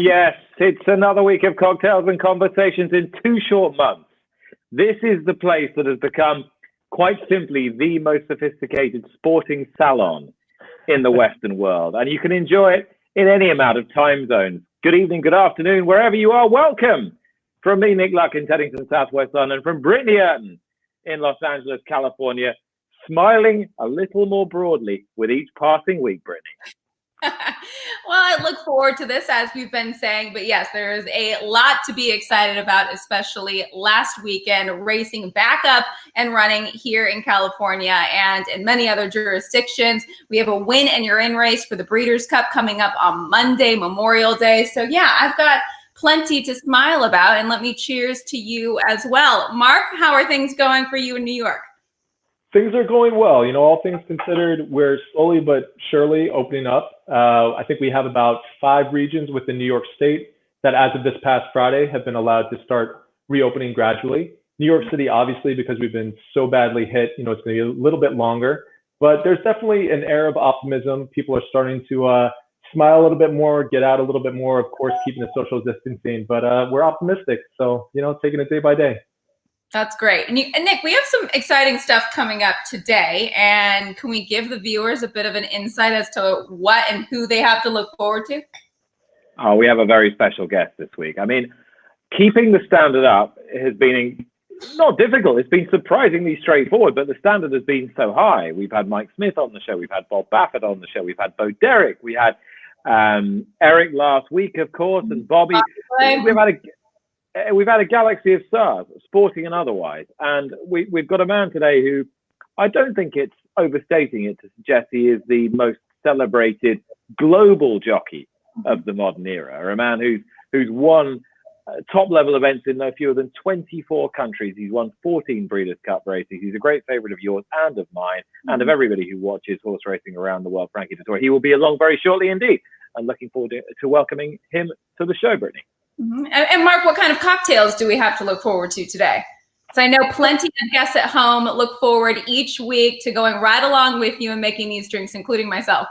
yes, it's another week of cocktails and conversations in 2 short months. This is the place that has become, quite simply, the most sophisticated sporting salon in the Western world. And you can enjoy it in any amount of time zones. Good evening, good afternoon, wherever you are, welcome. From me, Nick Luck in Teddington, Southwest London, from Britney Eurton in Los Angeles, California, smiling a little more broadly with each passing week, Britney. Well, I look forward to this, as we've been saying, but yes, there is a lot to be excited about, especially last weekend, racing back up and running here in California and in many other jurisdictions. We have a win and you're in race for the Breeders' Cup coming up on Monday, Memorial Day. So yeah, I've got plenty to smile about, and let me cheers to you as well. Mark, how are things going for you in New York? Things are going well. You know, all things considered, we're slowly but surely opening up. I think we have about 5 regions within New York State that, as of this past Friday, have been allowed to start reopening gradually. New York City, obviously, because we've been so badly hit, you know, it's going to be a little bit longer. But there's definitely an air of optimism. People are starting to smile a little bit more, get out a little bit more, of course, keeping the social distancing. But we're optimistic. So, you know, taking it day by day. That's great. And Nick, we have some exciting stuff coming up today. And can we give the viewers a bit of an insight as to what and who they have to look forward to? Oh, we have a very special guest this week. I mean, keeping the standard up has been not difficult. It's been surprisingly straightforward, but the standard has been so high. We've had Mike Smith on the show. We've had Bob Baffert on the show. We've had Bo Derek. We had Eric last week, of course, and Bobby. We've had a galaxy of stars, sporting and otherwise. And we've got a man today who I don't think it's overstating it to suggest he is the most celebrated global jockey of the modern era, a man who's won top-level events in no fewer than 24 countries. He's won 14 Breeders' Cup races. He's a great favorite of yours and of mine and of everybody who watches horse racing around the world, Frankie Dettori. He will be along very shortly indeed. I'm looking forward to welcoming him to the show, Britney. Mm-hmm. And Mark, what kind of cocktails do we have to look forward to today? So I know plenty of guests at home look forward each week to going right along with you and making these drinks, including myself.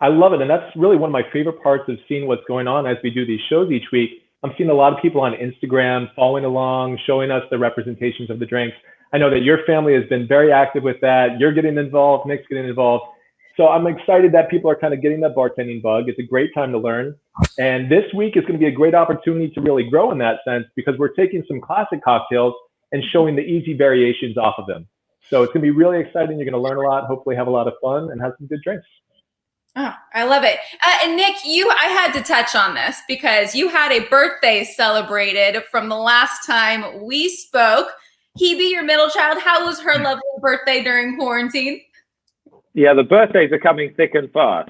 I love it. And that's really one of my favorite parts of seeing what's going on as we do these shows each week. I'm seeing a lot of people on Instagram following along, showing us the representations of the drinks. I know that your family has been very active with that. You're getting involved, Nick's getting involved. So I'm excited that people are kind of getting that bartending bug. It's a great time to learn. And this week is going to be a great opportunity to really grow in that sense, because we're taking some classic cocktails and showing the easy variations off of them. So it's going to be really exciting. You're going to learn a lot, hopefully have a lot of fun and have some good drinks. Oh, I love it. And Nick, I had to touch on this because you had a birthday celebrated from the last time we spoke. Hebe, your middle child, how was her lovely birthday during quarantine? Yeah, the birthdays are coming thick and fast.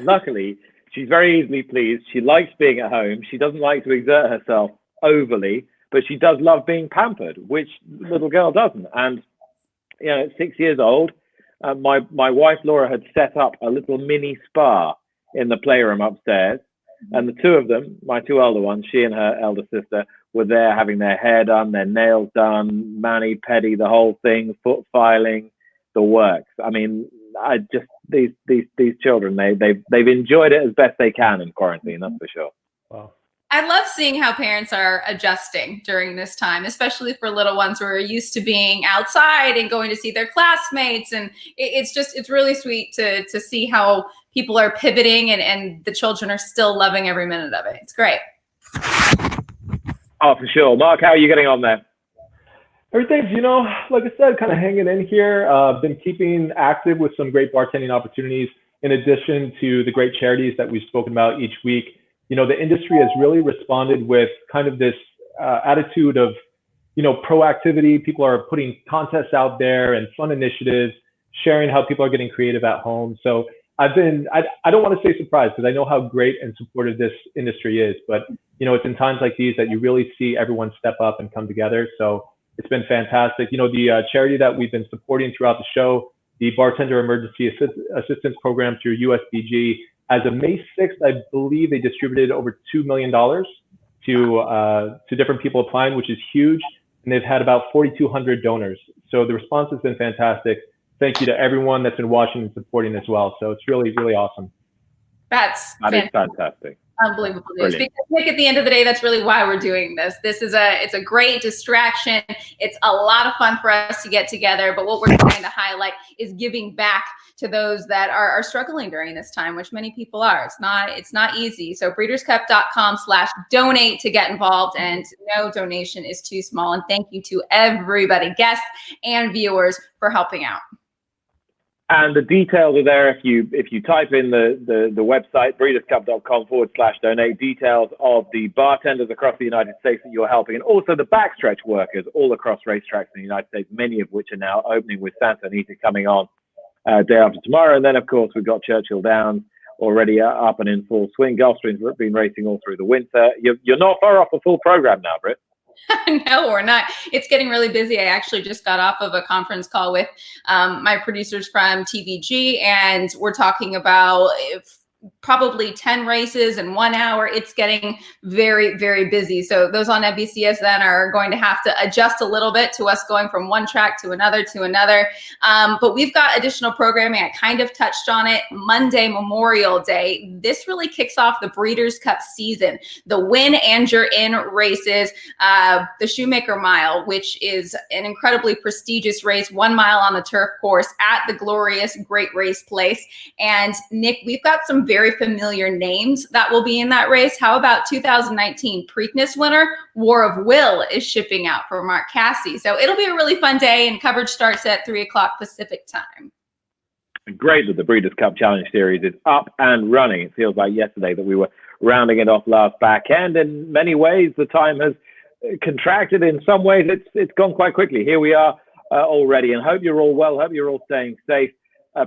Luckily, she's very easily pleased. She likes being at home. She doesn't like to exert herself overly, but she does love being pampered, which little girl doesn't. And, you know, at 6 years old, my wife, Laura, had set up a little mini spa in the playroom upstairs. And the two of them, my 2 elder ones, she and her elder sister, were there having their hair done, their nails done, mani-pedi, the whole thing, foot filing, the works. I mean, these children, they've enjoyed it as best they can in quarantine, that's for sure. Wow. I love seeing how parents are adjusting during this time, especially for little ones who are used to being outside and going to see their classmates. And it's really sweet to see how people are pivoting and the children are still loving every minute of it. It's great. Oh, for sure. Mark, how are you getting on there? Everything's, you know, like I said, kind of hanging in here. Been keeping active with some great bartending opportunities, in addition to the great charities that we've spoken about each week. You know, the industry has really responded with kind of this attitude of, you know, proactivity. People are putting contests out there and fun initiatives, sharing how people are getting creative at home. So I don't want to say surprised, because I know how great and supportive this industry is. But, you know, it's in times like these that you really see everyone step up and come together. So it's been fantastic. You know, the charity that we've been supporting throughout the show, the Bartender Emergency Assistance Program through USBG, as of May 6th, I believe they distributed over $2 million to different people applying, which is huge. And they've had about 4,200 donors. So the response has been fantastic. Thank you to everyone that's been watching and supporting as well. So it's really, really awesome. That is fantastic. Unbelievable news. Brilliant. Because Nick, at the end of the day, that's really why we're doing this. It's a great distraction. It's a lot of fun for us to get together. But what we're trying to highlight is giving back to those that are struggling during this time, which many people are. It's not easy. So breederscup.com/donate to get involved, and no donation is too small. And thank you to everybody, guests and viewers, for helping out. And the details are there if you type in the website, breederscup.com/donate, details of the bartenders across the United States that you're helping, and also the backstretch workers all across racetracks in the United States, many of which are now opening, with Santa Anita coming on day after tomorrow. And then, of course, we've got Churchill Downs already up and in full swing. Gulfstream's been racing all through the winter. You're not far off a full program now, Britt. No, we're not. It's getting really busy. I actually just got off of a conference call with my producers from TVG, and we're talking about probably 10 races in 1 hour. It's getting very, very busy. So those on NBCS then are going to have to adjust a little bit to us going from one track to another to another. But we've got additional programming. I kind of touched on it. Monday, Memorial Day. This really kicks off the Breeders' Cup season. The Win and You're In races, the Shoemaker Mile, which is an incredibly prestigious race, 1 mile on the turf course at the glorious Great Race Place. And Nick, we've got some very familiar names that will be in that race. How about 2019 Preakness winner War of Will is shipping out for Mark Casse. So it'll be a really fun day, and coverage starts at 3 o'clock Pacific time. Great that the Breeders' Cup Challenge Series is up and running. It feels like yesterday that we were rounding it off last back end. In many ways, the time has contracted. In some ways, it's gone quite quickly. Here we are already, and hope you're all well. Hope you're all staying safe.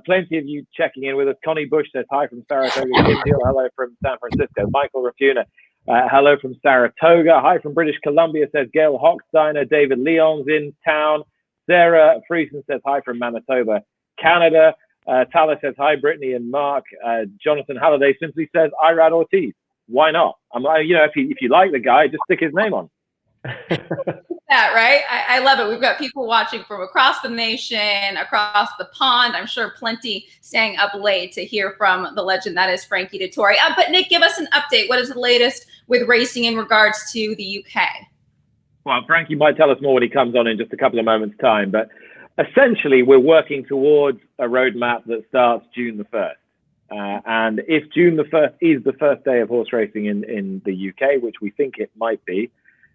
Plenty of you checking in with us. Connie Bush says hi from Saratoga. Kim Deal, hello from San Francisco. Michael Rafuna, hello from Saratoga. Hi from British Columbia, says Gail Hochsteiner. David Leon's in town. Sarah Friesen says hi from Manitoba, Canada. Tala says hi, Brittany and Mark. Jonathan Halliday simply says Irad Ortiz. Why not? If you like the guy, just stick his name on. That right? I love it. We've got people watching from across the nation, across the pond. I'm sure plenty staying up late to hear from the legend that is Frankie Dettori. But Nick, give us an update. What is the latest with racing in regards to the UK? Well, Frankie might tell us more when he comes on in just a couple of moments' time. But essentially, we're working towards a roadmap that starts June the 1st. And if June the 1st is the first day of horse racing in the UK, which we think it might be,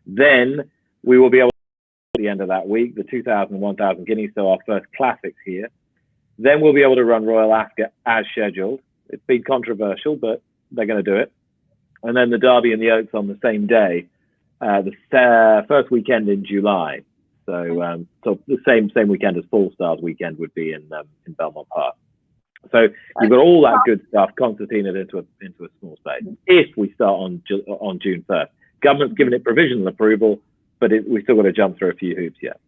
then we will be able to, at the end of that week, the 2,000 and 1,000 guineas, so our first classics here. Then we'll be able to run Royal Ascot as scheduled. It's been controversial, but they're going to do it. And then the Derby and the Oaks on the same day, the first weekend in July. So the same weekend as Fall Stars weekend would be in Belmont Park. So you've got all that good stuff concertinaed into a small space. If we start on June 1st. Government's given it provisional approval, but we still got to jump through a few hoops yet.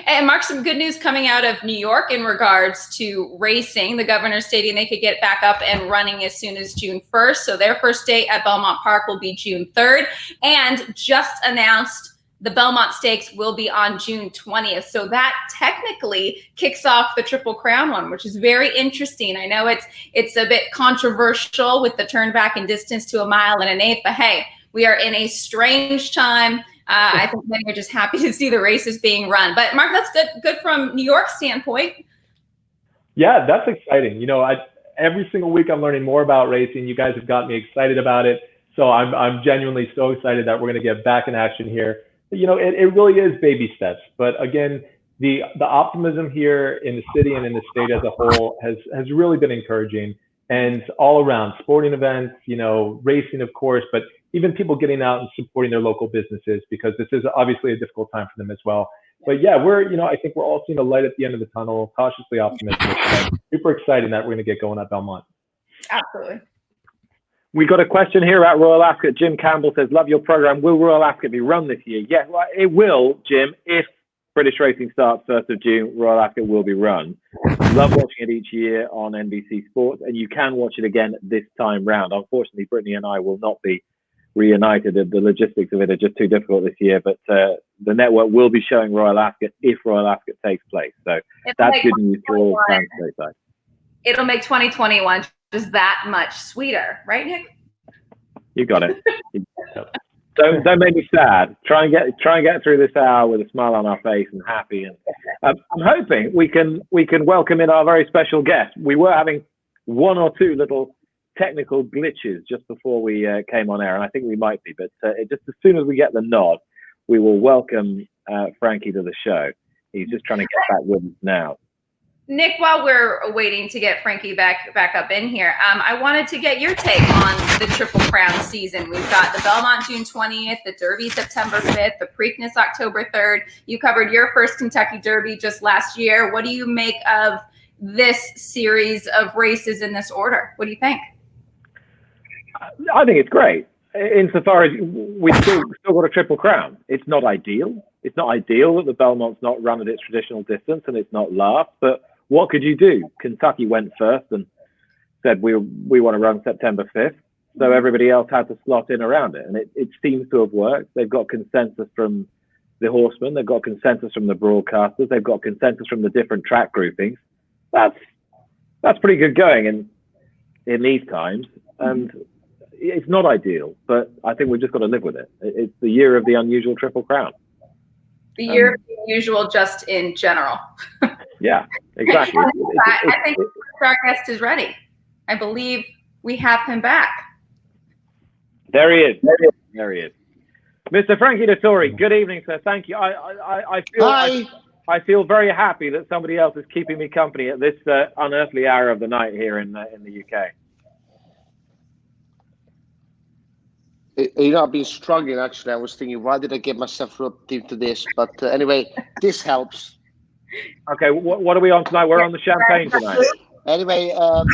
And Mark, some good news coming out of New York in regards to racing. The governor's stating they could get back up and running as soon as June 1st. So their first date at Belmont Park will be June 3rd. And just announced the Belmont Stakes will be on June 20th. So that technically kicks off the Triple Crown one, which is very interesting. I know it's a bit controversial with the turn back in distance to 1 1/8 miles, but hey, we are in a strange time. I think many are just happy to see the races being run. But Mark, that's good from New York's standpoint. Yeah, that's exciting. Every single week I'm learning more about racing. You guys have got me excited about it. So I'm genuinely so excited that we're going to get back in action here. But, it really is baby steps. But again, the optimism here in the city and in the state as a whole has really been encouraging. And all around sporting events, racing, of course, but even people getting out and supporting their local businesses, because this is obviously a difficult time for them as well. But yeah, I think we're all seeing a light at the end of the tunnel, cautiously optimistic. Super exciting that we're going to get going at Belmont. Absolutely. We got a question here about Royal Ascot. Jim Campbell says, love your program. Will Royal Ascot be run this year? Yeah, well, it will, Jim. If British racing starts 1st of June, Royal Ascot will be run. Love watching it each year on NBC Sports, and you can watch it again this time round. Unfortunately, Brittany and I will not be reunited. The logistics of it are just too difficult this year, but the network will be showing Royal Ascot if Royal Ascot takes place. So that's good news for all fans stateside. It'll make 2021 just that much sweeter, right, Nick? You got it. Don't make me sad. Try and get through this hour with a smile on our face and happy. And I'm hoping we can welcome in our very special guest. We were having one or two little technical glitches just before we came on air, and I think we might be. But just as soon as we get the nod, we will welcome Frankie to the show. He's just trying to get back with us now. Nick, while we're waiting to get Frankie back up in here, I wanted to get your take on the Triple Crown season. We've got the Belmont June 20th, the Derby September 5th, the Preakness October 3rd. You covered your first Kentucky Derby just last year. What do you make of this series of races in this order? What do you think? I think it's great. Insofar as we still got a Triple Crown. It's not ideal. It's not ideal that the Belmont's not run at its traditional distance and it's not last, but what could you do? Kentucky went first and said we want to run September 5th, so everybody else had to slot in around it, and it seems to have worked. They've got consensus from the horsemen, they've got consensus from the broadcasters, they've got consensus from the different track groupings. That's pretty good going in these times, and it's not ideal, but I think we've just got to live with it. It's the year of the unusual Triple Crown. The year of the unusual, just in general. Yeah, exactly. I think our guest is ready. I believe we have him back. There he is. There he is. Mr. Frankie Dettori, good evening, sir. Thank you. I feel very happy that somebody else is keeping me company at this unearthly hour of the night here in the UK. You know, I've been struggling, actually. I was thinking, why did I get myself roped into this? But anyway, this helps. Okay, what are we on tonight? We're on the champagne tonight. Anyway, I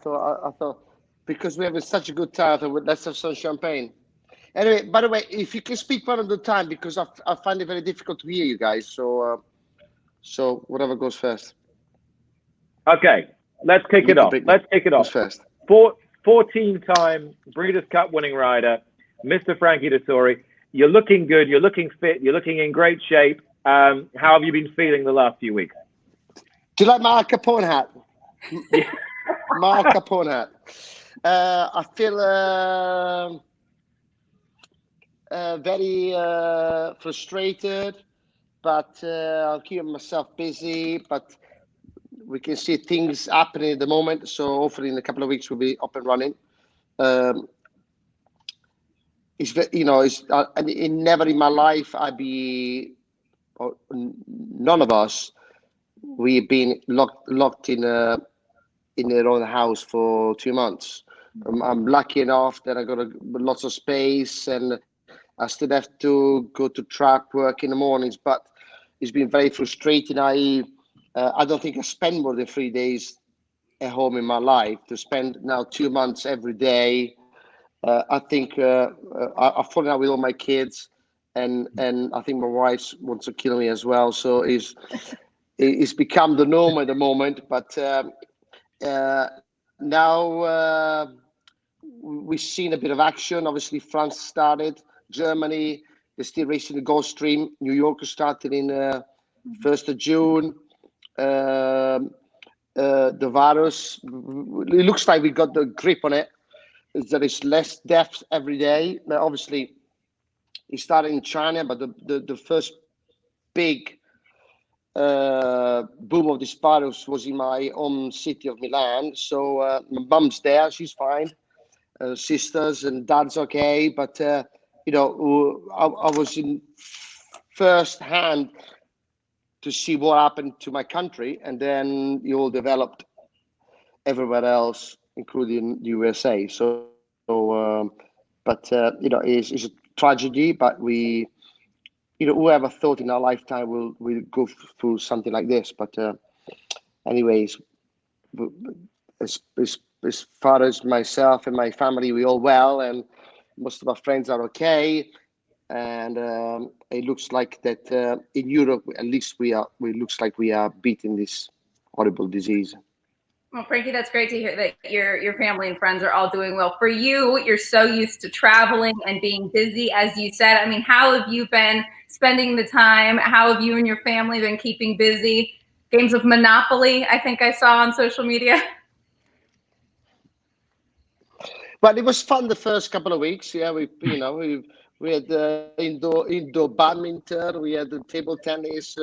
thought because we're having such a good time, I thought, let's have some champagne. Anyway, by the way, if you can speak one at a time, because I find it very difficult to hear you guys. So whatever goes first. Okay, let's kick it off. Let's kick it off. First. 14-time Breeders' Cup winning rider, Mr. Frankie Dettori. You're looking good. You're looking fit. You're looking in great shape. How have you been feeling the last few weeks? Do you like my Al Capone hat? My Al Capone hat. I feel very frustrated, but I'll keep myself busy. But we can see things happening at the moment, so hopefully in a couple of weeks we'll be up and running. Never in my life none of us, we've been locked in our own house for 2 months. I'm lucky enough that I got lots of space, and I still have to go to track work in the mornings, but it's been very frustrating. I don't think I spend more than 3 days at home in my life. To spend now 2 months every day, I think I've fallen out with all my kids, and I think my wife wants to kill me as well. So it's become the norm at the moment. But now we've seen a bit of action. Obviously, France started, Germany, they're still racing the Gulf Stream. New York started in 1st of June. The virus, it looks like we got the grip on it. There is less deaths every day. Now, obviously, it started in China, but the first big boom of this virus was in my home city of Milan. So my mum's there; she's fine. Sisters and dad's okay, but I was in first hand to see what happened to my country, and then it all developed everywhere else, including the USA. It's a tragedy, but we, whoever thought in our lifetime we'll go through something like this. But anyways, as far as myself and my family, we're all well, and most of our friends are okay. And it looks like that in Europe, at least we are beating this horrible disease. Well, Frankie, that's great to hear that your family and friends are all doing well. For you, you're so used to traveling and being busy, as you said. I mean, how have you been spending the time? How have you and your family been keeping busy? Games of Monopoly, I think I saw on social media. But it was fun the first couple of weeks. Yeah, we had indoor badminton. We had the table tennis.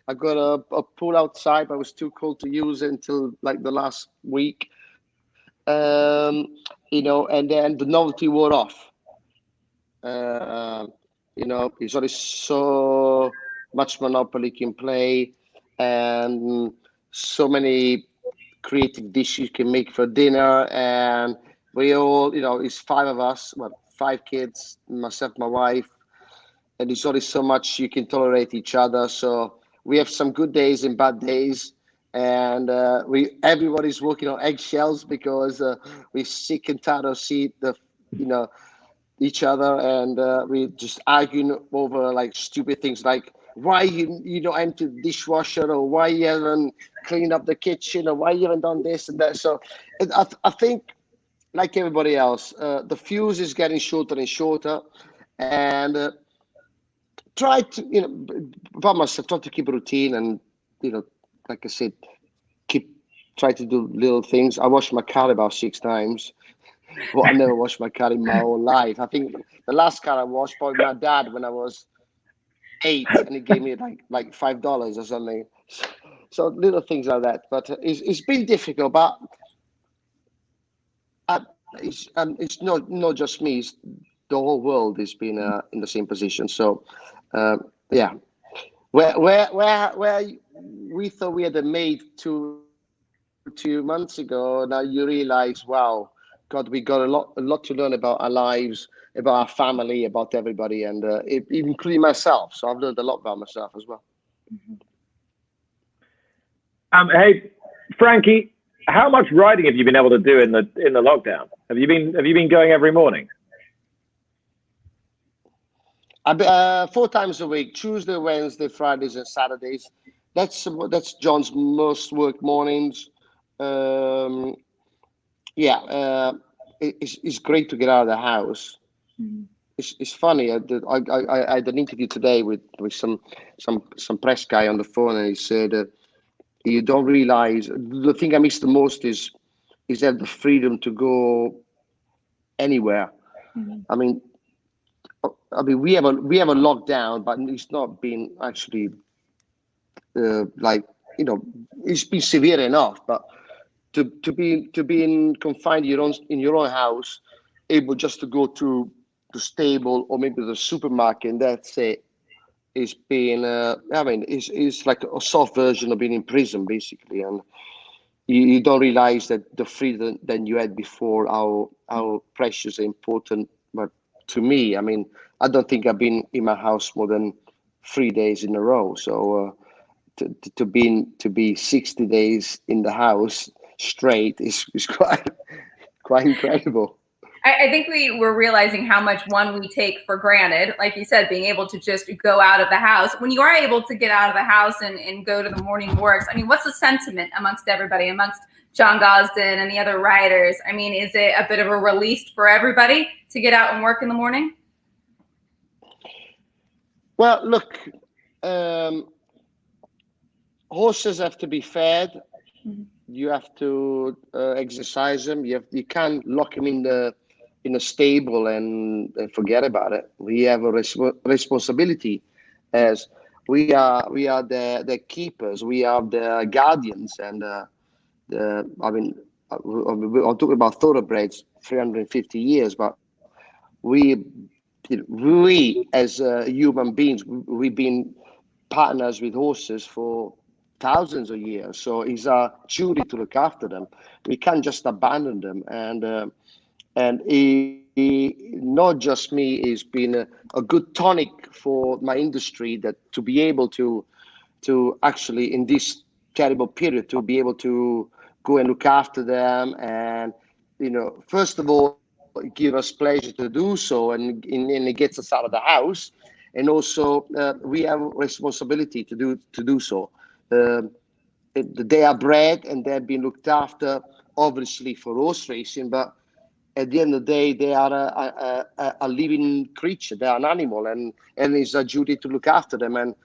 I got a pool outside, but it was too cold to use it until like the last week. And then the novelty wore off. It's already so much Monopoly you can play, and so many creative dishes you can make for dinner. And we all, it's five of us, well, five kids, myself, my wife, and there's only so much you can tolerate each other. So we have some good days and bad days, and everybody's working on eggshells because we're sick and tired of seeing each other, and we just arguing over like stupid things like why you don't empty the dishwasher, or why you haven't cleaned up the kitchen, or why you haven't done this and that. So I think, like everybody else, the fuse is getting shorter and shorter, and try to about myself, try to keep a routine, and like I said, try to do little things. I wash my car about 6 times. Well, I never washed my car in my whole life. I think the last car I washed probably my dad when I was 8, and he gave me like $5 or something. So little things like that. But it's been difficult. But it's not just me. It's the whole world has been in the same position. So yeah, where we thought we had a mate 2 months ago, now you realize, wow, God, we got a lot to learn about our lives, about our family, about everybody, and including myself. So I've learned a lot about myself as well. Hey, Frankie, how much riding have you been able to do in the lockdown? Have you been going every morning? 4 times a week: Tuesday, Wednesday, Fridays, and Saturdays. That's John's most work mornings. It's great to get out of the house. Mm-hmm. It's funny. I had an interview today with some press guy on the phone, and he said, "You don't realize the thing I miss the most is have the freedom to go anywhere." Mm-hmm. I mean, we have a lockdown, but it's not been actually it's been severe enough, but. To be confined in your own house, able just to go to the stable or maybe the supermarket, and that's it. It's been it's like a soft version of being in prison, basically, and you don't realize that the freedom that you had before, how precious and important. But to me, I mean, I don't think I've been in my house more than 3 days in a row. So to be 60 days in the house straight is quite incredible. I think we were realizing how much we take for granted, like you said, being able to just go out of the house. When you are able to get out of the house and go to the morning works, I mean, what's the sentiment amongst everybody, amongst John Gosden and the other riders? I mean, is it a bit of a release for everybody to get out and work in the morning? Well, look, horses have to be fed. Mm-hmm. You have to exercise them. You can't lock them in a stable and forget about it. We have a responsibility, as we are the keepers. We are the guardians, and I'm talking about thoroughbreds, 350 years, but we as human beings, we've been partners with horses for thousands of years, so it's our duty to look after them. We can't just abandon them, and not just me, it's been a good tonic for my industry, that to be able to actually, in this terrible period, to be able to go and look after them, and first of all, it gives us pleasure to do so, and it gets us out of the house, and also we have responsibility to do so. They are bred and they're being looked after, obviously, for horse racing, but at the end of the day, they are a living creature. They are an animal, and it's a duty to look after them. And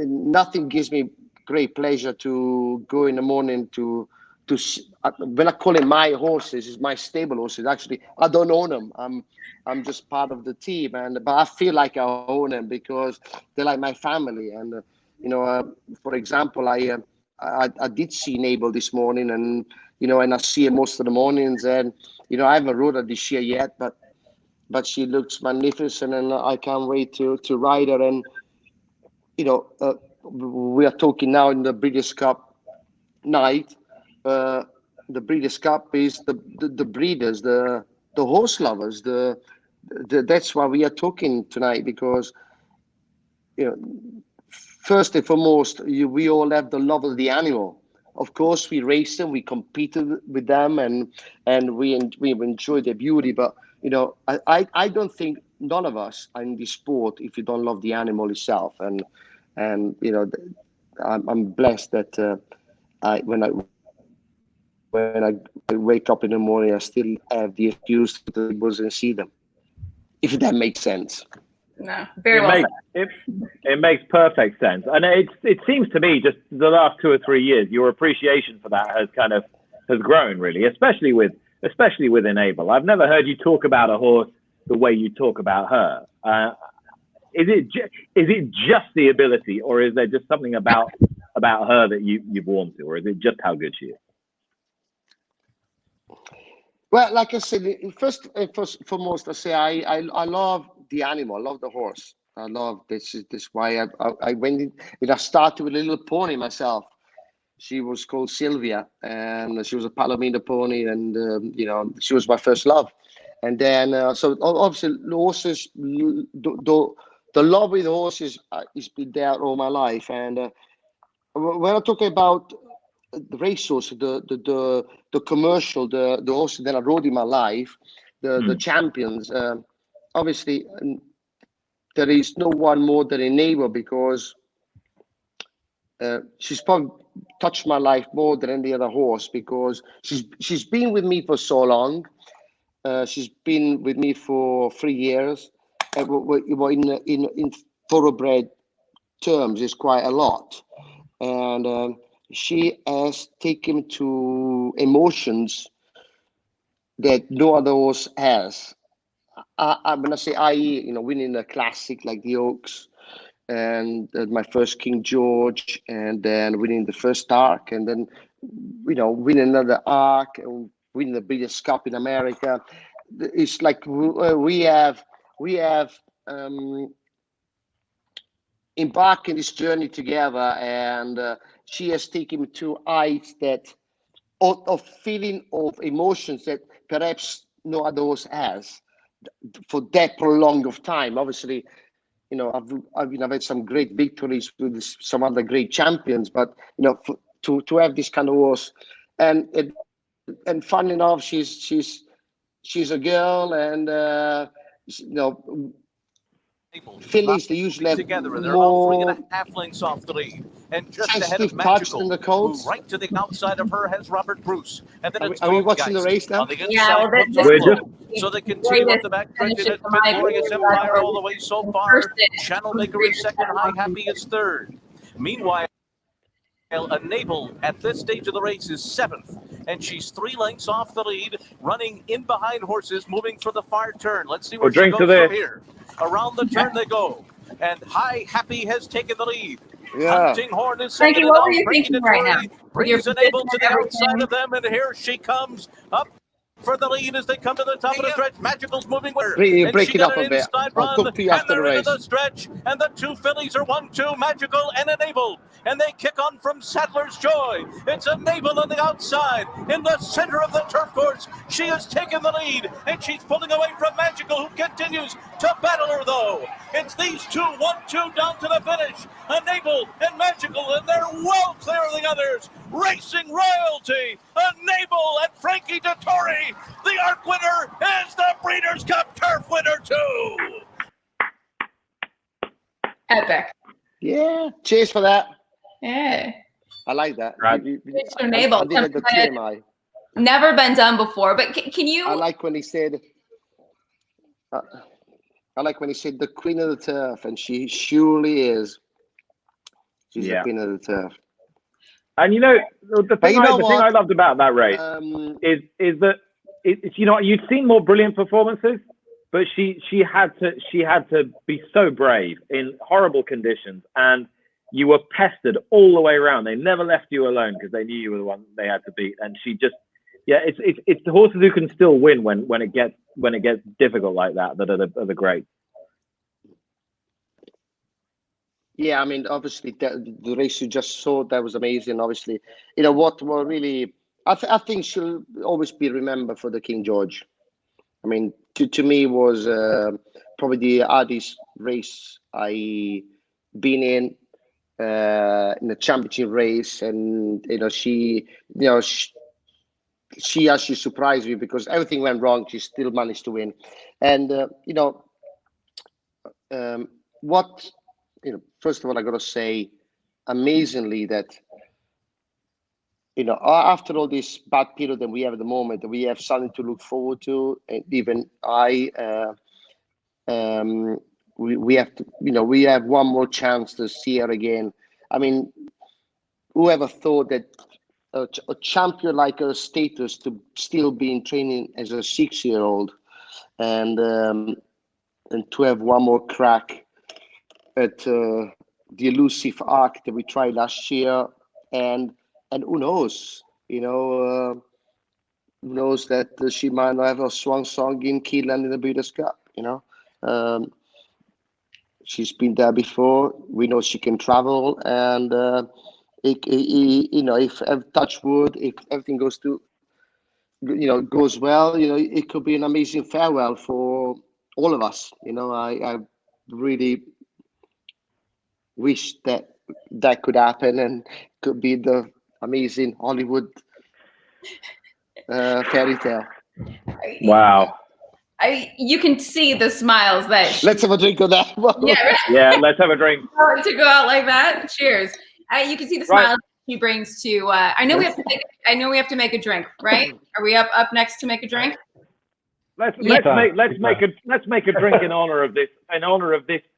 nothing gives me great pleasure to go in the morning to when I call it my horses, it's my stable horses. Actually, I don't own them. I'm just part of the team, but I feel like I own them because they're like my family. And for example, I did see Nabel this morning, and and I see her most of the mornings, and I haven't rode her this year yet, but she looks magnificent, and I can't wait to ride her. And we are talking now in the British Cup night. The Breeders' Cup is the breeders, the horse lovers. That's why we are talking tonight, because first and foremost, we all have the love of the animal. Of course, we race them, we competed with them, and we enjoy their beauty. But I don't think none of us are in this sport if you don't love the animal itself. And I'm blessed that when I wake up in the morning, I still have the excuse to go and see them, if that makes sense. No, very well said. It makes perfect sense. And it seems to me just the last 2 or 3 years, your appreciation for that has grown, really, especially with Enable. I've never heard you talk about a horse the way you talk about her. Is it just the ability, or is there just something about her that you've warmed to, or is it just how good she is? Well, like I said, first foremost, I say I love the animal. I love the horse. I love this. This why I went in. I started with a little pony myself. She was called Sylvia, and she was a Palomino pony, and she was my first love. And then so obviously the horses, the love with horses has been there all my life. And when I talk about the racehorse, the commercial, the horses that I rode in my life, the champions. Obviously, there is no one more than Enable, because she's probably touched my life more than any other horse, because she's been with me for so long. She's been with me for 3 years. In thoroughbred terms, is quite a lot, and she has taken to emotions that no other horse has. I'm gonna say, i.e., winning a classic like the Oaks, and my first King George, and then winning the first Arc, and then winning another Arc, and winning the British Cup in America. It's like we have embarked in this journey together, and she has taken me to heights of feeling, of emotions that perhaps no other horse has for that prolonged of time. Obviously, I've had some great victories with some other great champions, but to have this kind of horse, and fun enough, she's a girl, and fillies, they usually have together, and they're more about 3.5 lengths off the lead. And just ahead of sensitive touch than Magical, the who colts. right to the outside of her has Robert Bruce. And then it's Are we watching the race now? on the inside. Yeah, well, comes this Arlo. is So they continue up the back stretch, and it's been Glorious Empire all the way so far. Channel Maker is second, High Happy is third. Meanwhile, Enable at this stage of the race is 7th, and she's 3 lengths off the lead, running in behind horses, moving for the far turn. Let's see where she goes from here. Around the turn they go, and High Happy has taken the lead. Yeah. Hunting Horn is Frankie, second. what were you Frankie thinking right now? Dettori brings Enable to the outside of them, and here she comes up for the lead as they come to the top of the stretch. Magical's moving with her. Break it up a bit. I'll talk to you after the race. Into the stretch, and the 2 fillies are 1-2, Magical and Enable. And they kick on from Sadler's Joy. It's Enable on the outside, in the center of the turf course. She has taken the lead, and she's pulling away from Magical, who continues to battle her, though. It's these two, 1-2 down to the finish. Enable and Magical, and they're well clear of the others. Racing Royalty, Enable, and Frankie Dettori. The ARC winner is the Breeders' Cup Turf winner, too. Epic. Yeah, cheers for that. Yeah. I like that. Right. Enable. Never been done before, but can you? I like when he said. I like when he said the queen of the turf, and she surely is. She's the queen of the turf. And you know, the thing I loved about that race is that you know, you'd seen more brilliant performances, but she had to be so brave in horrible conditions, and you were pestered all the way around. They never left you alone because they knew you were the one they had to beat. And she just, it's the horses who can still win when it gets difficult like that are the great. Yeah, I mean, obviously the race you just saw, that was amazing. Obviously, you know what were really, I think she'll always be remembered for the King George. I mean, to me was probably the hardest race I been in the championship race, and you know she actually surprised me because everything went wrong. She still managed to win, and you know what. You know, first of all, I got to say, amazingly that, you know, after all this bad period that we have at the moment, we have something to look forward to. And even we have to, you know, we have one more chance to see her again. I mean, whoever thought that a champion like her status to still be in training as a 6-year-old, and to have one more crack at the elusive arc that we tried last year, and who knows, you know, who knows that she might not have a swan song in Keeneland in the Breeders' Cup. You know, she's been there before. We know she can travel, and you know, if touch wood, if everything goes well, you know, it could be an amazing farewell for all of us. You know, I really wish that could happen and could be the amazing Hollywood fairy tale. Wow. You can see the smiles that. Let's have a drink of that. Yeah, let's have a drink. To go out like that. Cheers. You can see the smiles she brings to. I know we have to make a drink, right? Are we up next to make a drink? Let's make a drink in honor of this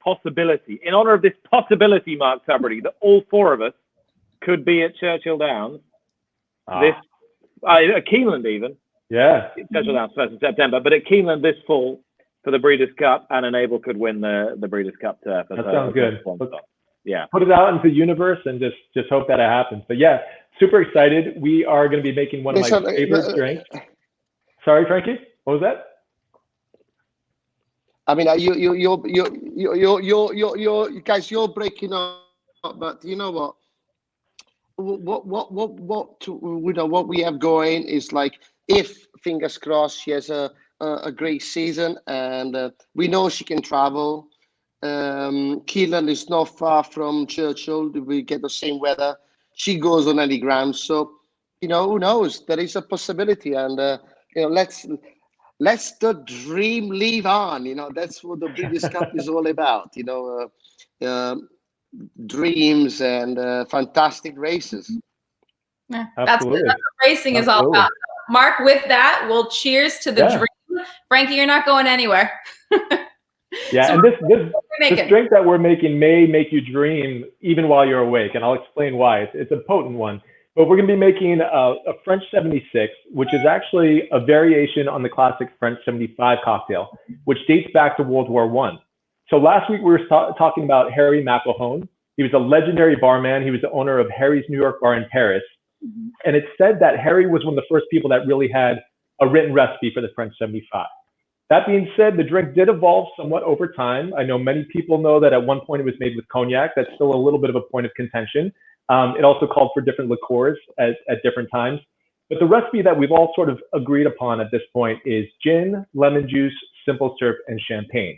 possibility, Mark Tubridy, that all four of us could be at Churchill Downs at Keeneland even. Yeah. Churchill Downs first in September, but at Keeneland this fall for the Breeders' Cup, and Enable could win the Breeders' Cup turf. That sounds good. Yeah. Put it out into the universe and just hope that it happens. But yeah, super excited. We are going to be making one of my favorite drinks. Sorry, Frankie, what was that? I mean, you guys, you're breaking up, but you know what? What we have going is like, if fingers crossed she has a great season, and we know she can travel. Keeneland is not far from Churchill. We get the same weather. She goes on any ground, so you know, who knows? There is a possibility, and you know, let's the dream live on. You know, that's what the Breeders' Cup is all about. You know, dreams and fantastic races. Yeah, that's what racing is all about. Mark, with that, we'll cheers to the dream. Frankie, you're not going anywhere. Yeah, so, and this drink that we're making may make you dream even while you're awake, and I'll explain why. It's a potent one. But we're going to be making a French 76, which is actually a variation on the classic French 75 cocktail, which dates back to World War I. So last week we were talking about Harry McElhone. He was a legendary barman. He was the owner of Harry's New York Bar in Paris. Mm-hmm. And it's said that Harry was one of the first people that really had a written recipe for the French 75. That being said, the drink did evolve somewhat over time. I know many people know that at one point it was made with cognac. That's still a little bit of a point of contention. It also called for different liqueurs at different times. But the recipe that we've all sort of agreed upon at this point is gin, lemon juice, simple syrup, and champagne.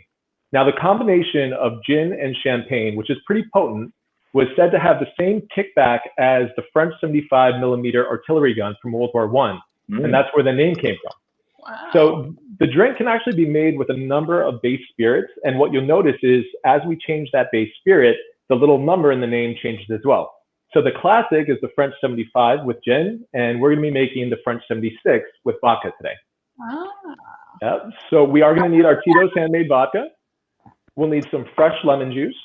Now, the combination of gin and champagne, which is pretty potent, was said to have the same kickback as the French 75 millimeter artillery gun from World War I. And that's where the name came from. Wow. So the drink can actually be made with a number of base spirits. And what you'll notice is as we change that base spirit, the little number in the name changes as well. So the classic is the French 75 with gin, and we're going to be making the French 76 with vodka today. Ah. Yep. So we are going to need our Tito's handmade vodka. We'll need some fresh lemon juice.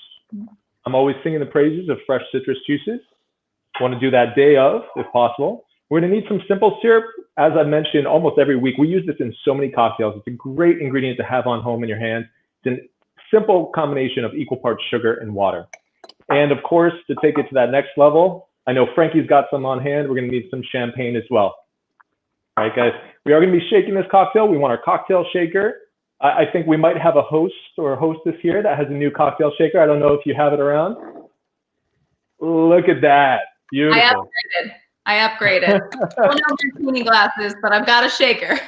I'm always singing the praises of fresh citrus juices. Want to do that day of, if possible. We're going to need some simple syrup. As I mentioned, almost every week, we use this in so many cocktails. It's a great ingredient to have on home in your hands. It's a simple combination of equal parts sugar and water. And of course, to take it to that next level, I know Frankie's got some on hand. We're going to need some champagne as well. All right, guys, we are going to be shaking this cocktail. We want our cocktail shaker. I think we might have a host or a hostess here that has a new cocktail shaker. I don't know if you have it around. Look at that. Beautiful. I upgraded. I don't have martini glasses, but I've got a shaker.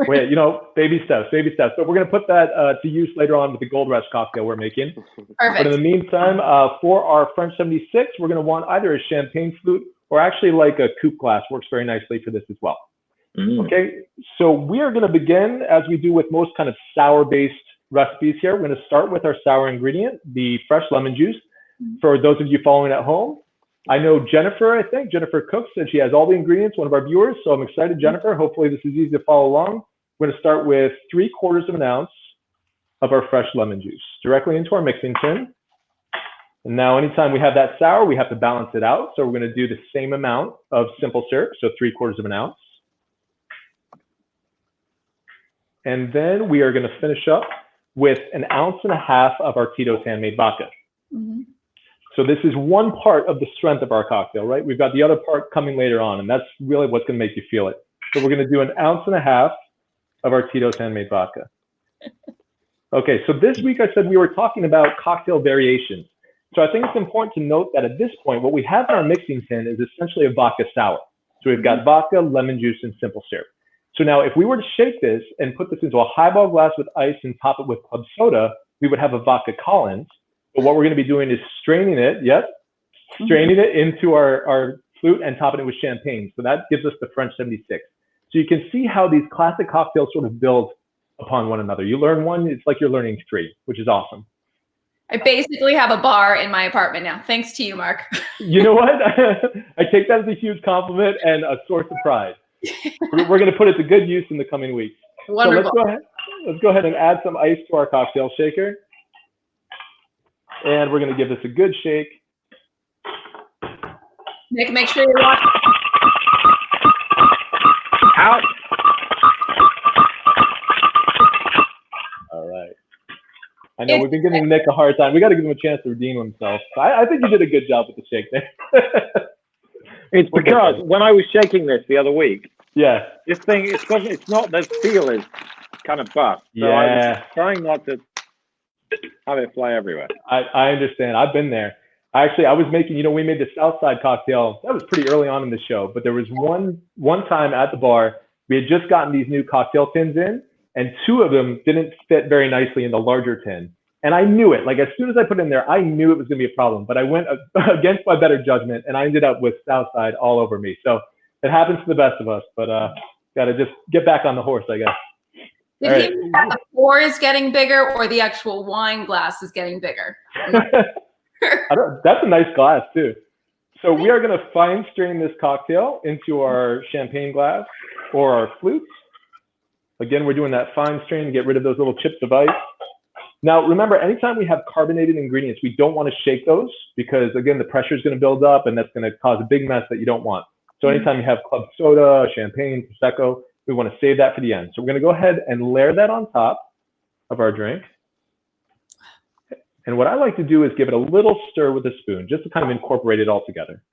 Wait, baby steps, baby steps. But we're going to put that to use later on with the Gold Rush cocktail we're making. Perfect. But in the meantime, for our French 76, we're going to want either a champagne flute or actually like a coupe glass. Works very nicely for this as well. Okay, so we are going to begin, as we do with most kind of sour-based recipes here. We're going to start with our sour ingredient, the fresh lemon juice. For those of you following at home, I know Jennifer cooks, and she has all the ingredients, one of our viewers, so I'm excited, Jennifer. Hopefully this is easy to follow along. We're going to start with 3/4 of an ounce of our fresh lemon juice directly into our mixing tin. And now anytime we have that sour, we have to balance it out. So we're going to do the same amount of simple syrup, so 3/4 of an ounce. And then we are going to finish up with 1.5 ounces of our Tito's handmade vodka. So this is one part of the strength of our cocktail, right? We've got the other part coming later on, and that's really what's going to make you feel it. So we're going to do 1.5 ounces of our Tito's handmade vodka. Okay, so this week I said we were talking about cocktail variations. So I think it's important to note that at this point, what we have in our mixing tin is essentially a vodka sour. So we've got vodka, lemon juice, and simple syrup. So now if we were to shake this and put this into a highball glass with ice and top it with club soda, we would have a vodka Collins. But what we're going to be doing is straining it, straining it into our flute and topping it with champagne. So that gives us the French 76. So you can see how these classic cocktails sort of build upon one another. You learn one, it's like you're learning three, which is awesome. I basically have a bar in my apartment now, thanks to you, Mark. You know what? I take that as a huge compliment and a source of pride. We're going to put it to good use in the coming weeks. Wonderful. So let's go ahead and add some ice to our cocktail shaker. And we're going to give this a good shake. Nick, make sure you're watching. Out. All right. I know we've been giving Nick a hard time. We got to give him a chance to redeem himself. I think you did a good job with the shake there. It's because when I was shaking this the other week, this thing, it's not, the seal is kind of buff. So I was trying not to have it fly everywhere. I understand. I've been there. Actually, I was making, we made the Southside cocktail. That was pretty early on in the show, but there was one time at the bar, we had just gotten these new cocktail tins in, and 2 of them didn't fit very nicely in the larger tin. And I knew it. Like, as soon as I put it in there, I knew it was going to be a problem. But I went against my better judgment, and I ended up with Southside all over me. So it happens to the best of us. But got to just get back on the horse, I guess. Did he mean that the pour is getting bigger or the actual wine glass is getting bigger? That's a nice glass, too. So we are going to fine strain this cocktail into our champagne glass or our flutes. Again, we're doing that fine strain to get rid of those little chips of ice. Now, remember, anytime we have carbonated ingredients, we don't want to shake those because, again, the pressure is going to build up and that's going to cause a big mess that you don't want. So anytime you have club soda, champagne, Prosecco, we want to save that for the end. So we're going to go ahead and layer that on top of our drink. And what I like to do is give it a little stir with a spoon just to kind of incorporate it all together.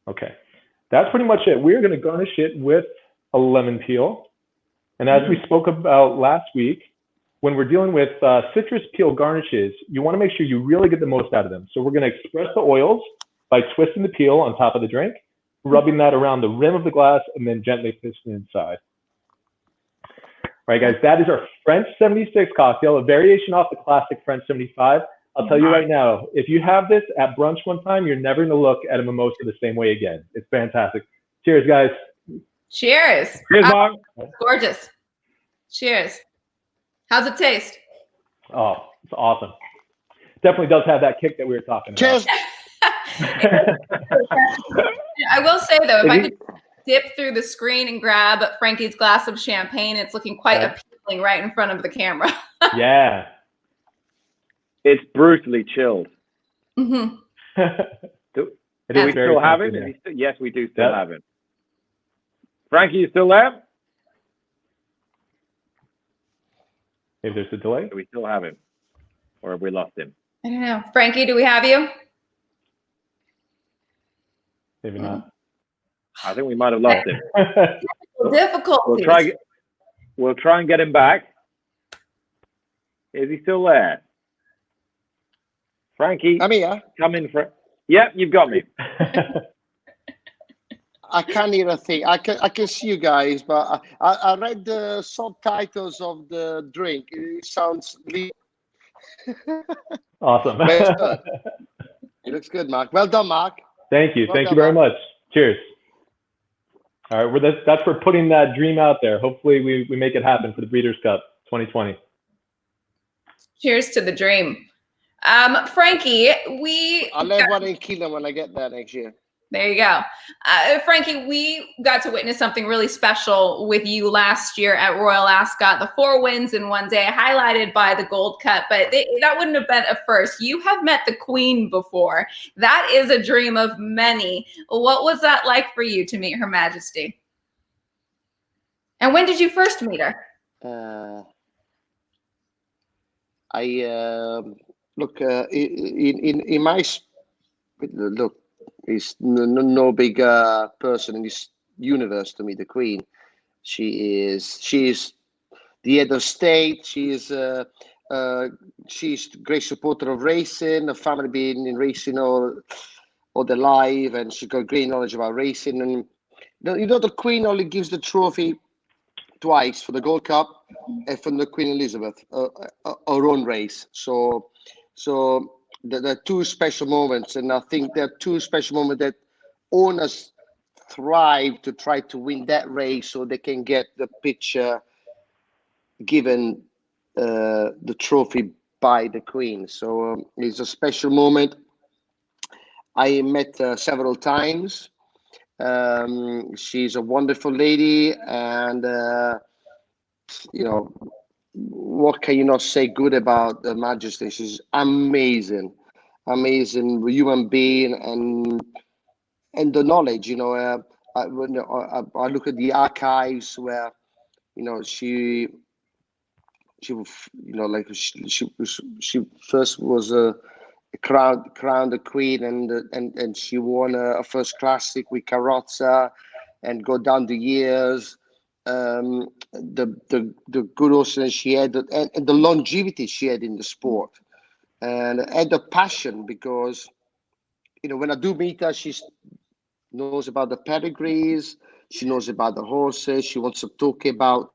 Okay, that's pretty much it. We're going to garnish it with a lemon peel. And as we spoke about last week, when we're dealing with citrus peel garnishes, you want to make sure you really get the most out of them. So we're going to express the oils by twisting the peel on top of the drink, rubbing that around the rim of the glass, and then gently twisting inside. All right, guys, that is our French 76 cocktail, a variation off the classic French 75. I'll tell you right now, if you have this at brunch one time, you're never going to look at a mimosa the same way again. It's fantastic. Cheers, guys. Cheers. Cheers, Mark. Gorgeous. Cheers. How's it taste? Oh, it's awesome. Definitely does have that kick that we were talking about. Cheers. I will say, though, if I could dip through the screen and grab Frankie's glass of champagne, it's looking quite appealing right in front of the camera. Yeah. It's brutally chilled. Do we still have him? Yes, we do still have him. Frankie, you still there? Maybe there's a delay. Do we still have him? Or have we lost him? I don't know. Frankie, do we have you? Maybe not. I think we might have lost him. Difficult. We'll try and get him back. Is he still there? Frankie, I'm here. come in for. Yep, you've got me. I can't hear a thing. I can see you guys, but I read the subtitles of the drink. It sounds awesome. it looks good, Mark. Well done, Mark. Thank you. Thank you very much. Cheers. All right, that's for putting that dream out there. Hopefully we make it happen for the Breeders' Cup 2020. Cheers to the dream. Frankie, I'll have one in Keelan when I get there next year. There you go. Frankie, we got to witness something really special with you last year at Royal Ascot. The 4 wins in one day, highlighted by the Gold Cup, but that wouldn't have been a first. You have met the Queen before. That is a dream of many. What was that like for you to meet Her Majesty? And when did you first meet her? Look, in my look. Is no big person in this universe to me. The Queen, she is the head of state. She's a great supporter of racing. The family been in racing all their life, and she's got great knowledge about racing. And the Queen only gives the trophy twice, for the Gold Cup and from the Queen Elizabeth, her own race. So. There are 2 special moments, and I think there are 2 special moments that owners thrive to try to win that race so they can get the picture given the trophy by the Queen. So it's a special moment. I met her several times. She's a wonderful lady, and what can you not say good about Her Majesty? She's amazing human being, and the knowledge. I look at the archives where she first was crowned the Queen, and she won a first classic with Carrozza, and go down the years. The good horses she had, and the longevity she had in the sport, and the passion, because when I do meet her, she knows about the pedigrees, she knows about the horses, she wants to talk about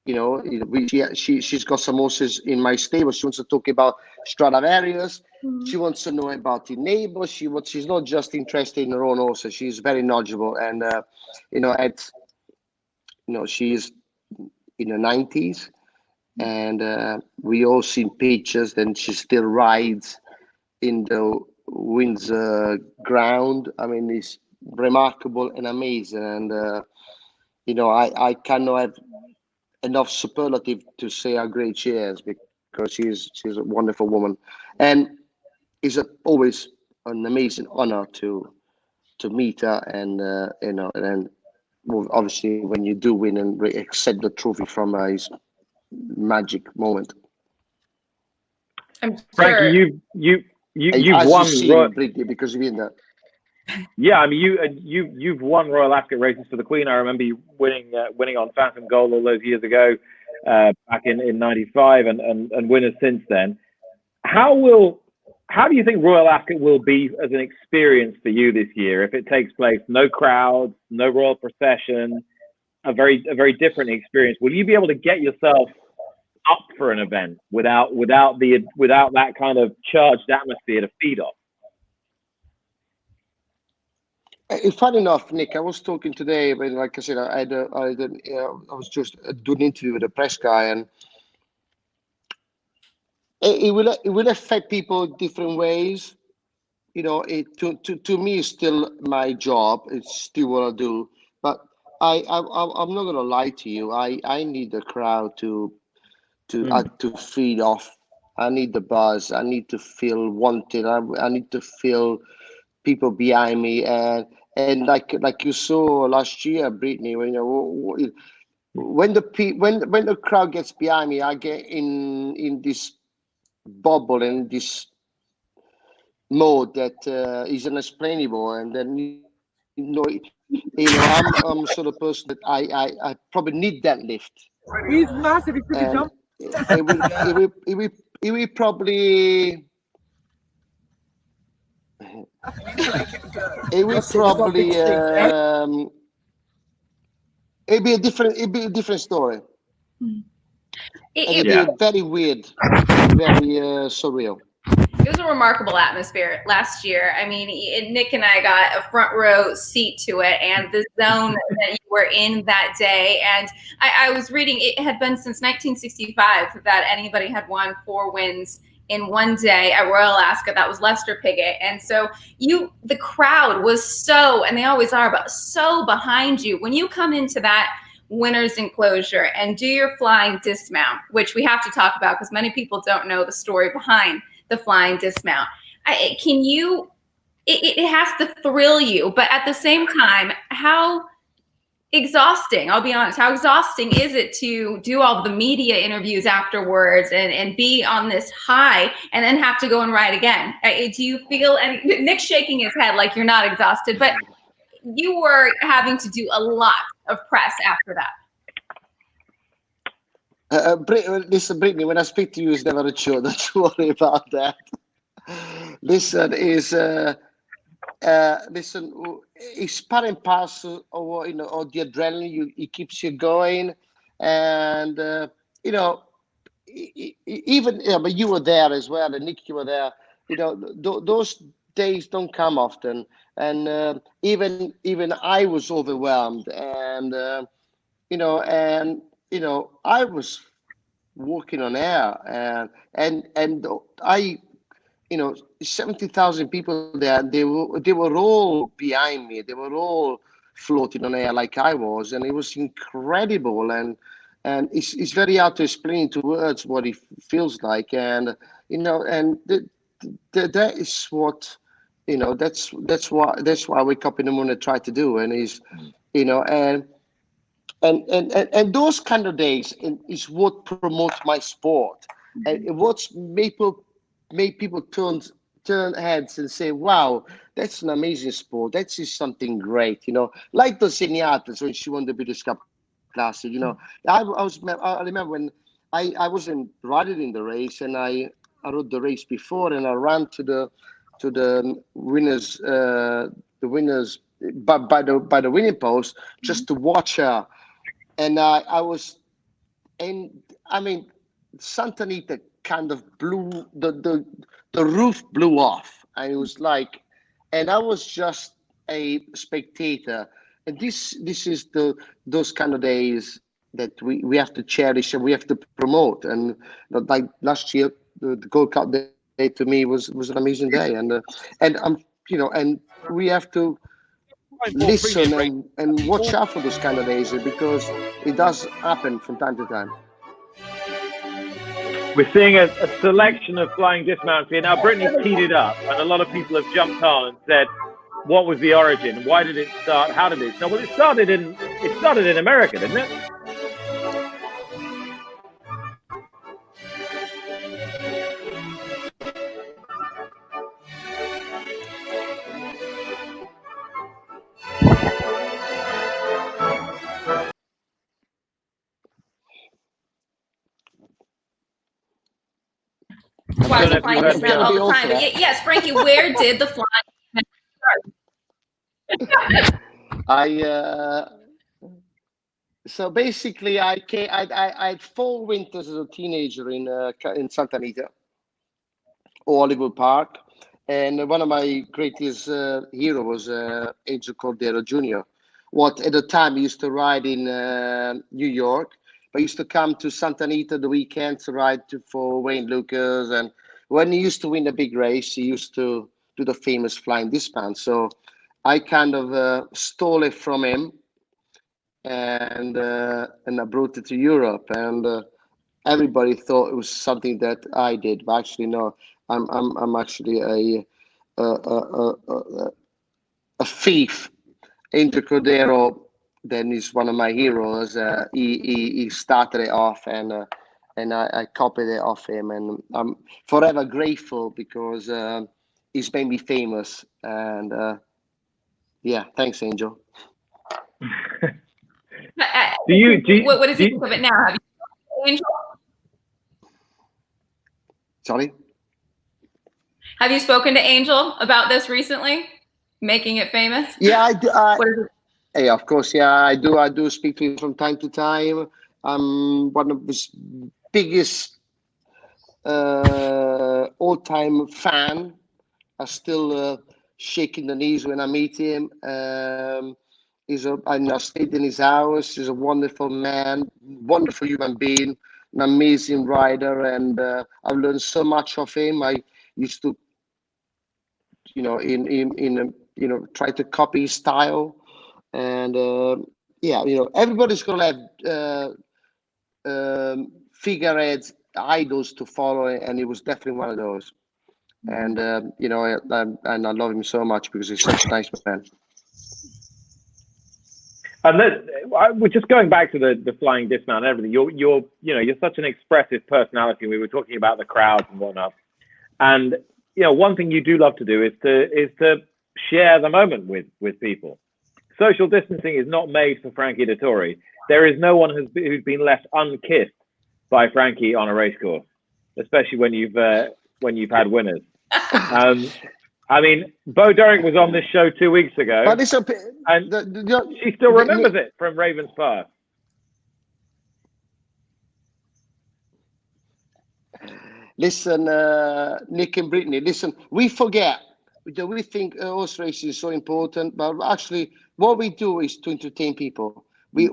she's got some horses in my stable, she wants to talk about Stradivarius. She wants to know about the neighbors. She's not just interested in her own horses, she's very knowledgeable, and she's in her 90s, and we all seen pictures, and she still rides in the Windsor ground. I mean, it's remarkable and amazing, and I cannot have enough superlative to say how great she is, because she's a wonderful woman, and it's always an amazing honor to meet her, and and obviously when you do win and accept the trophy from her, is magic moment. I'm sure. Frankie, you've won Britney, because you've been there. Yeah, I mean you've won Royal Ascot races for the Queen. I remember you winning on Phantom Gold all those years ago, back in '95, and winners since then. How do you think Royal Ascot will be as an experience for you this year if it takes place? No crowds, no royal procession, a very different experience. Will you be able to get yourself up for an event without that kind of charged atmosphere to feed off? Funny enough, Nick, I was talking today, but like I said, I was just doing an interview with a press guy, and it will affect people different ways. To me, it's still my job. It's still what I do. But I'm not gonna lie to you. I need the crowd to feed off. I need the buzz. I need to feel wanted. I need to feel people behind me, and like you saw last year, Britney, when the crowd gets behind me, I get in this bubble and this mode that is unexplainable, and then I'm sort of person that I probably need that lift. He's massive. He could And jump. it will probably it will probably it'd be a different story. And it'd be a very weird, very surreal. It was a remarkable atmosphere last year. I mean, Nick and I got a front row seat to it, and the zone that you were in that day. And I was reading, it had been since 1965 that anybody had won 4 wins in one day at Royal Alaska. That was Lester Piggott. And so the crowd was so, and they always are, but so behind you. When you come into that winner's enclosure and do your flying dismount, which we have to talk about because many people don't know the story behind the flying dismount. It has to thrill you, but at the same time, how exhausting, I'll be honest, how exhausting is it to do all the media interviews afterwards and be on this high and then have to go and ride again? Do you feel, and Nick's shaking his head like you're not exhausted, but you were having to do a lot of press after that. Listen, Britney, when I speak to you, it's never a chore. Don't you worry about that. Listen, it's part and parcel of of the adrenaline. It keeps you going, and even but you were there as well, and Nick, you were there. Those days don't come often, and even I was overwhelmed, and I was walking on air, and I, 70,000 people there. They were all behind me. They were all floating on air like I was, and it was incredible. And it's very hard to explain to words what it feels like. And that is what that's why I wake up in the morning and try to do. And and those kind of days is what promotes my sport, and what's made people turn heads and say, "Wow, that's an amazing sport. That's just something great." Like the Sydney athletes when she won the British Cup Classic. I remember when I wasn't riding in the race, and I rode the race before, and I ran to the winners by the winning post just to watch her. And I was, and I mean, Santa Anita kind of blew, the roof blew off. And it was like, and I was just a spectator. And this is those kind of days that we have to cherish and we have to promote. And like last year, the Gold Cup day to me was an amazing day. And and we have to listen and watch out for those kind of days, because it does happen from time to time. We're seeing a selection of flying dismounts here. Now, Britney's teed it up, and a lot of people have jumped on and said, what was the origin? Why did it start? How did it start? Well, it started in America, didn't it? Watch the flying dismount all the time. But yes, Frankie, where did the flying start? So basically, I had 4 winters as a teenager in Santa Anita or Hollywood Park, and one of my greatest heroes was Angel Cordero Jr. What at the time he used to ride in New York, but used to come to Santa Anita the weekends to ride for Wayne Lucas. And when he used to win a big race, he used to do the famous flying dismount. So I kind of stole it from him, and I brought it to Europe. And everybody thought it was something that I did, but actually no. I'm actually a thief, Angel Cordero, then is one of my heroes. He started it off, and I copied it off him, and I'm forever grateful because he's made me famous. And yeah, thanks, Angel. What does he think of it now? Have you, Angel? Sorry? Have you spoken to Angel about this recently? Making it famous? Yeah, I do. What is it? Yeah, of course. Yeah, I do. I do speak to him from time to time. I'm one of his biggest all-time fan. I still shaking the knees when I meet him. I stayed in his house. He's a wonderful man, wonderful human being, an amazing rider, and I've learned so much of him. I used to, try to copy his style, and everybody's gonna have figureheads, idols to follow, and he was definitely one of those. And I love him so much because he's such a nice man. And we're just going back to the flying dismount and everything. You're such an expressive personality. We were talking about the crowds and whatnot. And one thing you do love to do is to share the moment with people. Social distancing is not made for Frankie Dettori. There is no one who's been left unkissed by Frankie on a race course, especially when you've had winners. I mean, Bo Derek was on this show 2 weeks ago, and she still remembers it from Ravens Pass. Listen, Nick and Britney, listen, we forget that we think horse racing is so important, but actually what we do is to entertain people. We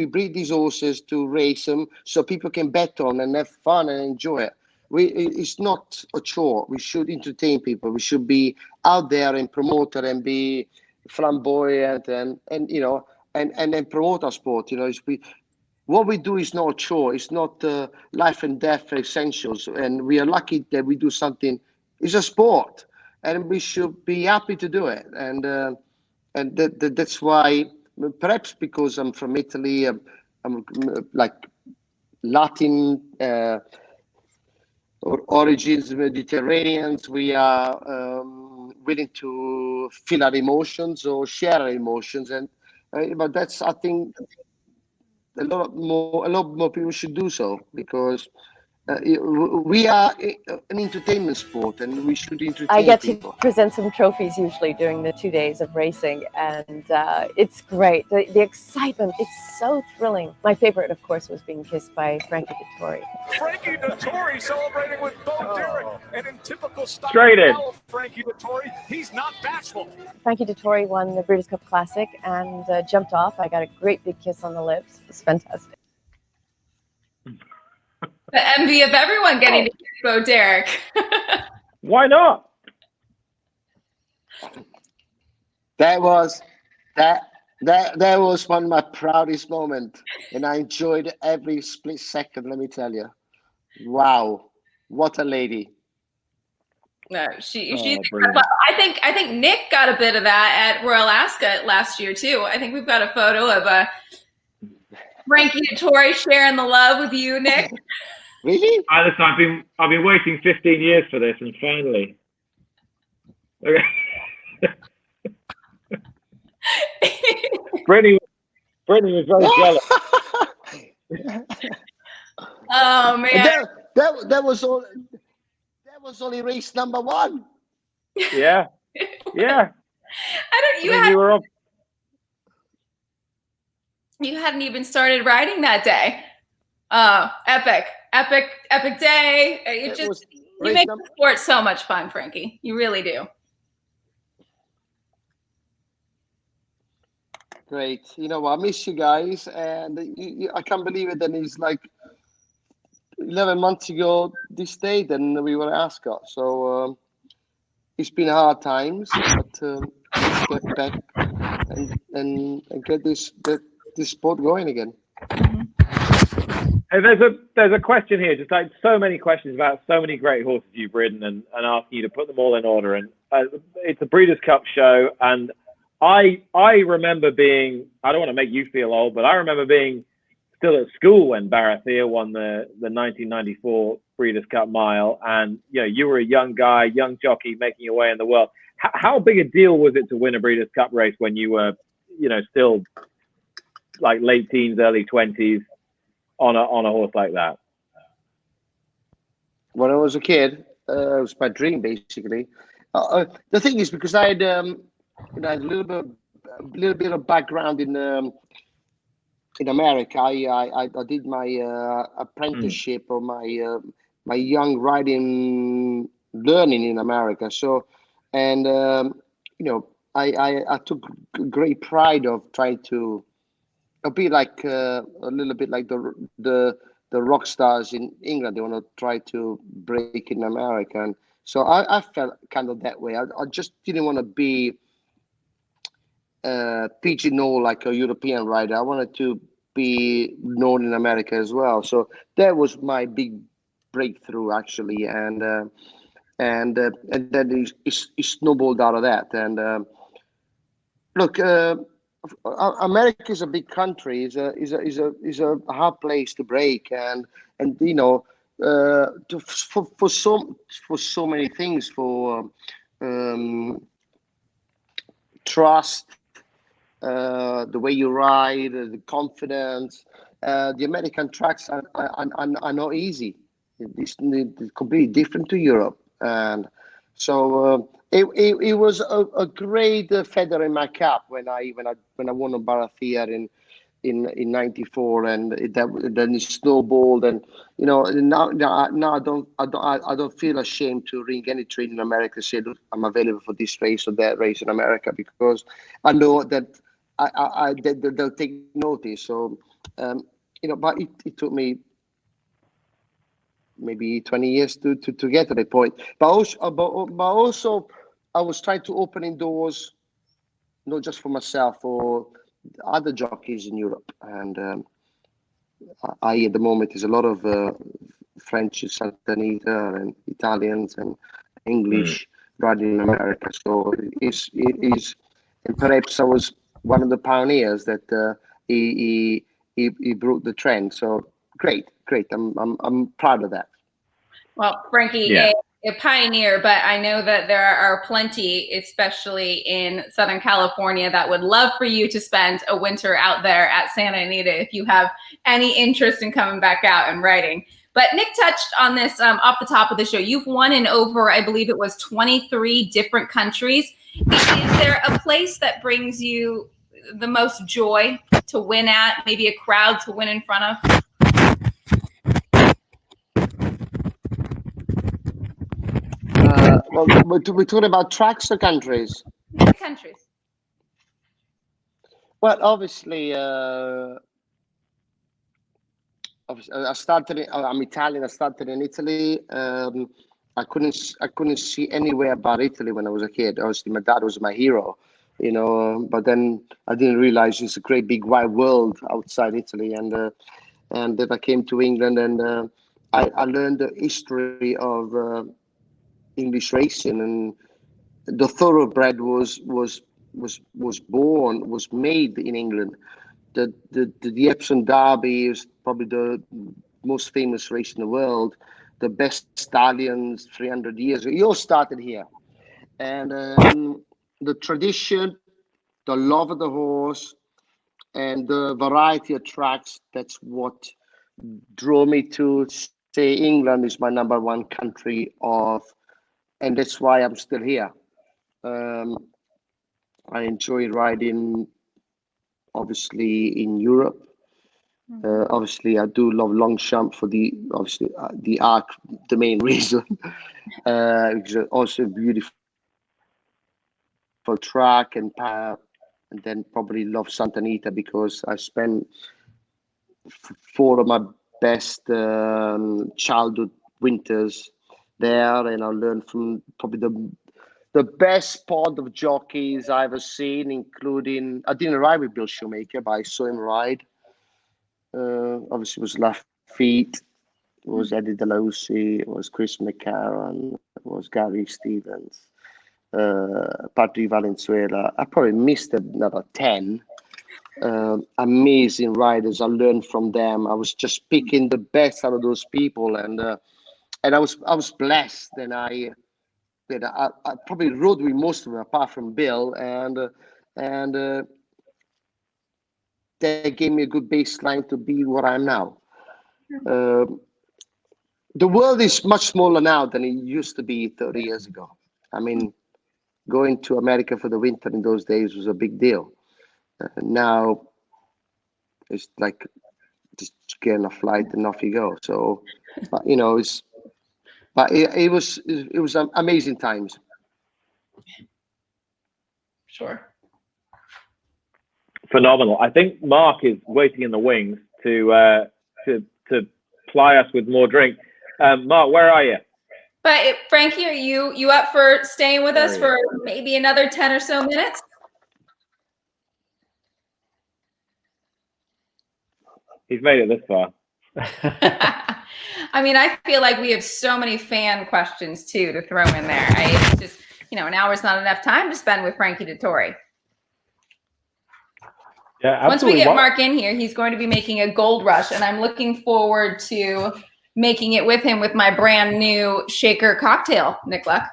breed these horses to race them so people can bet on and have fun and enjoy it. It's not a chore. We should entertain people. We should be out there and promote it and be flamboyant and promote our sport. What we do is not a chore. It's not life and death essentials. And we are lucky that we do something. It's a sport, and we should be happy to do it. And that's why, perhaps because I'm from Italy, I'm like Latin origins, Mediterraneans. We are willing to feel our emotions or share our emotions, and but that's, I think, a lot more people should do so, because we are an entertainment sport, and we should entertain I get people. to present some trophies usually during the 2 days of racing, and it's great. The excitement, it's so thrilling. My favorite, of course, was being kissed by Frankie Dettori. Frankie Dettori celebrating with Bo Derek, and in typical style Straight in. of Frankie Dettori, he's not bashful. Frankie Dettori won the Breeders' Cup Classic and jumped off. I got a great big kiss on the lips. It was fantastic. The envy of everyone getting to kiss Bo Derek. Why not? That was one of my proudest moments, and I enjoyed every split second. Let me tell you, wow, what a lady! No, she's. Brilliant. I think Nick got a bit of that at Royal Ascot last year too. I think we've got a photo of Frankie Dettori sharing the love with you, Nick. Really? Listen, I've been waiting 15 years for this, and finally. Okay. Britney was very jealous. Oh man, that was only race number one. Yeah. You hadn't even started riding that day. Epic day. You make the sport so much fun, Frankie. You really do. Great. I miss you guys, and I can't believe it. And it's like 11 months ago this day, then we were at Ascot. So it's been hard times, but let's get back and get this sport going again. Mm-hmm. Hey, there's a question here, just like so many questions about so many great horses you've ridden, and asking you to put them all in order. And it's a Breeders' Cup show, and I remember being, I don't want to make you feel old, but I remember being still at school when Barathea won the 1994 Breeders' Cup Mile, and you were a young guy, young jockey making your way in the world. How big a deal was it to win a Breeders' Cup race when you were, still like late teens, early 20s? On a horse like that? When I was a kid, it was my dream, basically. The thing is, because I had, a little bit of background in America. I did my apprenticeship or my young riding learning in America. So, and I took great pride of trying to. It'll be like a little bit like the rock stars in England. They want to try to break in America, and so I felt kind of that way. I just didn't want to be pigeonholed like a European rider. I wanted to be known in America as well. So that was my big breakthrough, actually, and then it snowballed out of that. And look. America is a big country. is a hard place to break, and for so many things, for trust, the way you ride, the confidence. The American tracks are not easy. It's completely different to Europe, and so. It was a great feather in my cap when I won on Barathea in '94, and then it snowballed, and now I don't feel ashamed to ring any train in America, say, look, I'm available for this race or that race in America, because I know that they'll take notice. So but it took me maybe 20 years to get to the point. But also, I was trying to open doors, not just for myself, for other jockeys in Europe. And I at the moment, there's a lot of French Santa Anita and Italians and English riding in America. So it is, and perhaps I was one of the pioneers that he broke the trend. So great. I'm proud of that. Well, Frankie, Yeah. a pioneer, but I know that there are plenty, especially in Southern California, that would love for you to spend a winter out there at Santa Anita if you have any interest in coming back out and riding. But Nick touched on this off the top of the show. You've won in over, I believe it was 23 different countries. Is there a place that brings you the most joy to win at, maybe a crowd to win in front of? Well, we're talking about tracks or countries? Countries. Well, obviously, I started. I'm Italian. I started in Italy. I couldn't see anywhere but Italy when I was a kid. Obviously, my dad was my hero, But then I didn't realize it's a great big wide world outside Italy. And then I came to England, and I learned the history of English racing, and the thoroughbred was made in England. The Epsom Derby is probably the most famous race in the world. The best stallions 300 years ago, it all started here. And the tradition, the love of the horse, and the variety of tracks, that's what drew me to say England is my number one country and that's why I'm still here. I enjoy riding, obviously, in Europe. Obviously, I do love Longchamp for the main reason. It's also a beautiful track, and then probably love Santa Anita because I spent 4 of my best childhood winters there, and I learned from probably the best pod of jockeys I've ever seen, including, I didn't ride with Bill Shoemaker, but I saw him ride. Obviously, was left Feet. It was Eddie DeLucy. It was Chris McCarron. It was Gary Stevens. Patrick Valenzuela. I probably missed another 10. Amazing riders. I learned from them. I was just picking the best out of those people, and I was blessed. And I probably rode with most of them apart from Bill, and they gave me a good baseline to be what I am now. The world is much smaller now than it used to be 30 years ago. I mean, going to America for the winter in those days was a big deal. Now it's like just get on a flight and off you go. So, but it was amazing times. Sure. Phenomenal. I think Mark is waiting in the wings to ply us with more drink. Mark, where are you? But Frankie, are you up for staying with us for maybe another 10 or so minutes? He's made it this far. I mean, I feel like we have so many fan questions too to throw in there. It's just, an hour's not enough time to spend with Frankie Dettori. Yeah, absolutely. Once we get Mark in here, he's going to be making a gold rush, and I'm looking forward to making it with him with my brand new shaker cocktail, Nick Luck.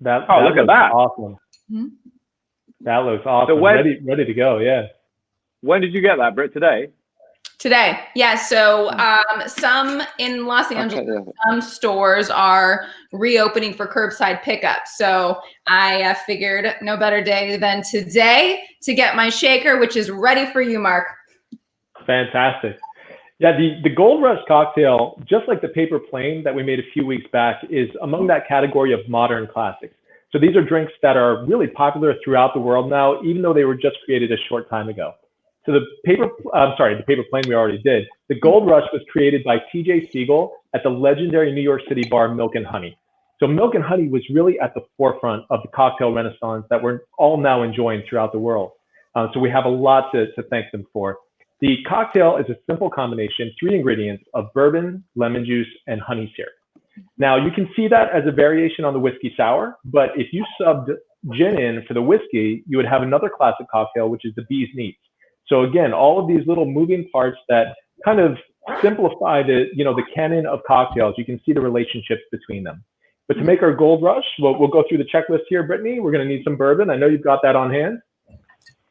That look at that. Awesome. Mm-hmm. That looks awesome. So ready to go, yeah. When did you get that, Britt? Today? Today, yeah. So some in Los Angeles, some stores are reopening for curbside pickup. So I figured no better day than today to get my shaker, which is ready for you, Mark. Fantastic. Yeah, the Gold Rush cocktail, just like the Paper Plane that we made a few weeks back, is among that category of modern classics. So these are drinks that are really popular throughout the world now, even though they were just created a short time ago. So the Paper Plane we already did. The Gold Rush was created by T.J. Siegel at the legendary New York City bar Milk and Honey. So Milk and Honey was really at the forefront of the cocktail renaissance that we're all now enjoying throughout the world. So we have a lot to thank them for. The cocktail is a simple combination, 3 ingredients of bourbon, lemon juice, and honey syrup. Now you can see that as a variation on the whiskey sour, but if you subbed gin in for the whiskey, you would have another classic cocktail, which is the bee's knees. So again, all of these little moving parts that kind of simplify the canon of cocktails. You can see the relationships between them. But to make our Gold Rush, we'll go through the checklist here, Brittany. We're going to need some bourbon. I know you've got that on hand.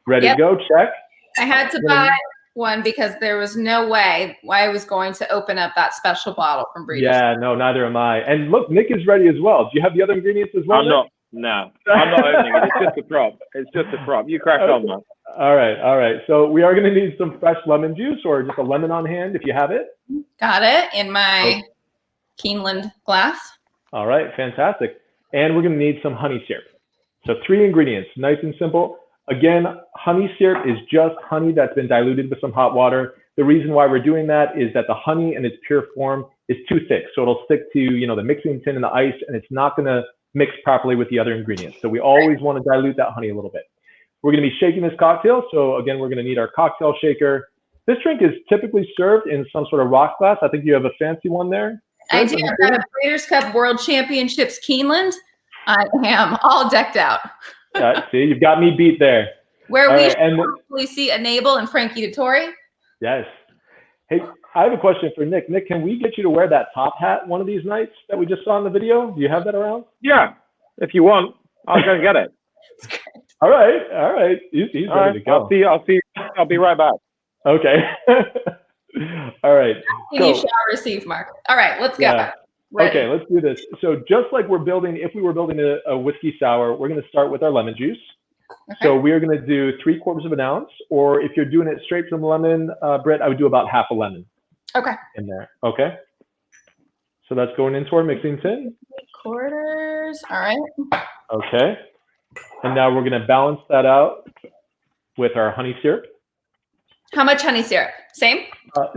Ready to go, check. I had to buy one because there was no way I was going to open up that special bottle from Breeders'. Yeah, no, neither am I. And look, Nick is ready as well. Do you have the other ingredients as well? I'm not opening it. It's just a prop. You crack on, man. All right. So we are going to need some fresh lemon juice or just a lemon on hand if you have it. Got it in my Keeneland glass. All right, fantastic. And we're going to need some honey syrup. So 3 ingredients, nice and simple. Again, honey syrup is just honey that's been diluted with some hot water. The reason why we're doing that is that the honey in its pure form is too thick. So it'll stick to, the mixing tin and the ice, and it's not going to mix properly with the other ingredients. So we always want to dilute that honey a little bit. We're going to be shaking this cocktail. So again, we're going to need our cocktail shaker. This drink is typically served in some sort of rock glass. I think you have a fancy one there. I do. I've got a Breeders' Cup World Championships Keeneland. I am all decked out. See, you've got me beat there. Where we should hopefully see Enable and Frankie Dettori. Yes. Hey, I have a question for Nick. Nick, can we get you to wear that top hat one of these nights that we just saw in the video? Do you have that around? Yeah, if you want, I'll go and get it. All right. He's ready to go. I'll be right back. Okay. All right. You shall receive, Mark. All right, let's go. Yeah. Okay, let's do this. So just like if we were building a whiskey sour, we're going to start with our lemon juice. Okay. So we are going to do 3/4 of an ounce, or if you're doing it straight from the lemon, Britt, I would do about half a lemon. Okay. In there. Okay. So that's going into our mixing tin. 3/4. All right. Okay. And now we're going to balance that out with our honey syrup. How much honey syrup? Same?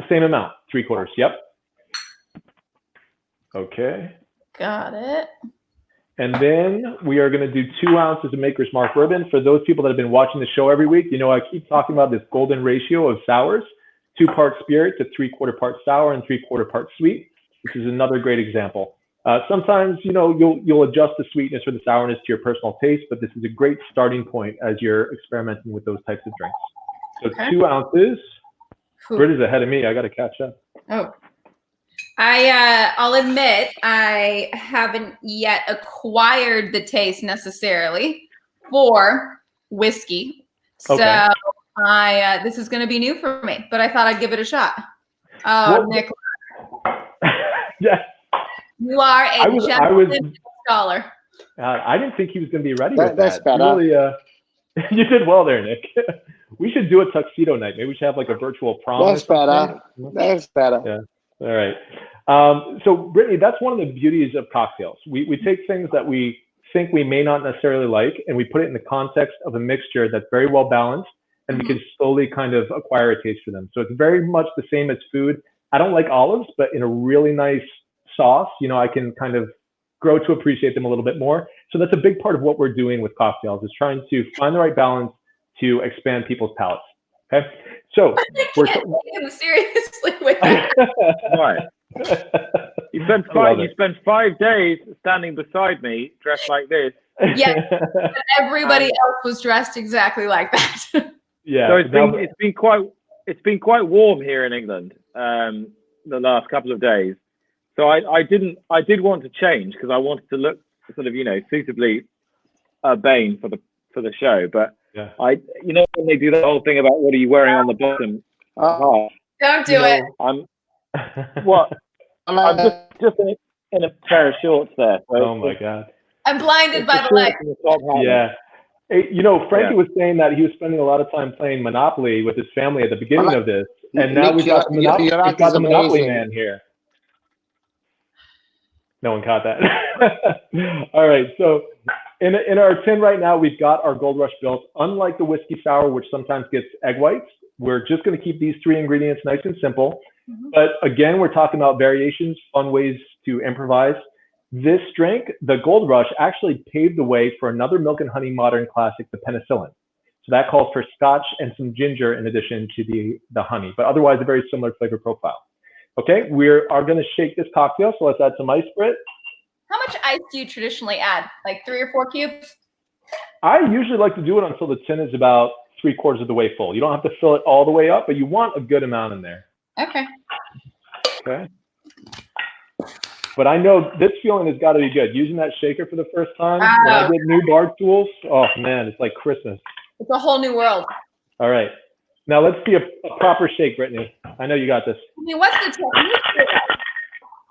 Same amount, 3/4. Yep. Okay. Got it. And then we are going to do 2 ounces of Maker's Mark bourbon. For those people that have been watching the show every week, I keep talking about this golden ratio of sours. 2-part spirit to 3/4 part sour and 3/4 part sweet. This is another great example. Sometimes, you'll adjust the sweetness or the sourness to your personal taste, but this is a great starting point as you're experimenting with those types of drinks. So Okay. 2 ounces. Whew. Britt is ahead of me. I got to catch up. Oh, I'll admit I haven't yet acquired the taste necessarily for whiskey. So Okay. this is going to be new for me, but I thought I'd give it a shot. Oh, Nick, Yeah. you are a gentleman scholar. I didn't think he was going to be ready with That's that. better. You really, you did well there, Nick. We should do a tuxedo night. Maybe we should have like a virtual prom. That's better. That's better. Yeah. All right. So, Brittany, that's one of the beauties of cocktails. We take things that we think we may not necessarily like, and we put it in the context of a mixture that's very well balanced, and we can slowly kind of acquire a taste for them. So it's very much the same as food. I don't like olives, but in a really nice sauce, I can kind of grow to appreciate them a little bit more. So that's a big part of what we're doing with cocktails, is trying to find the right balance to expand people's palates. Okay, so I can't take him seriously with that. Right. You spent 5 days standing beside me dressed like this. Yeah, everybody else was dressed exactly like that. Yeah. So it's been quite warm here in England the last couple of days. So I did want to change because I wanted to look sort of suitably urbane for the show, but yeah. When they do the whole thing about what are you wearing on the bottom half, Don't do it. I'm just in a pair of shorts there. So oh my God. I'm blinded by the light. Yeah. Hey, Frankie was saying that he was spending a lot of time playing Monopoly with his family at the beginning of this, and now we've got the Monopoly man here. No one caught that. All right, so in our tin right now, we've got our Gold Rush built. Unlike the whiskey sour, which sometimes gets egg whites, we're just going to keep these 3 ingredients nice and simple. But again, we're talking about variations, fun ways to improvise. This drink, the Gold Rush, actually paved the way for another milk and honey modern classic, the penicillin. So that calls for scotch and some ginger in addition to the honey, but otherwise a very similar flavor profile. Okay, we are going to shake this cocktail, so let's add some ice, Britt. How much ice do you traditionally add? Like 3 or 4 cubes? I usually like to do it until the tin is about 3/4 of the way full. You don't have to fill it all the way up, but you want a good amount in there. Okay. Okay. But I know this feeling has got to be good. Using that shaker for the first time, when I did new bar tools, oh man, it's like Christmas. It's a whole new world. All right. Now let's see a proper shake, Brittany. I know you got this. I mean, what's the technique?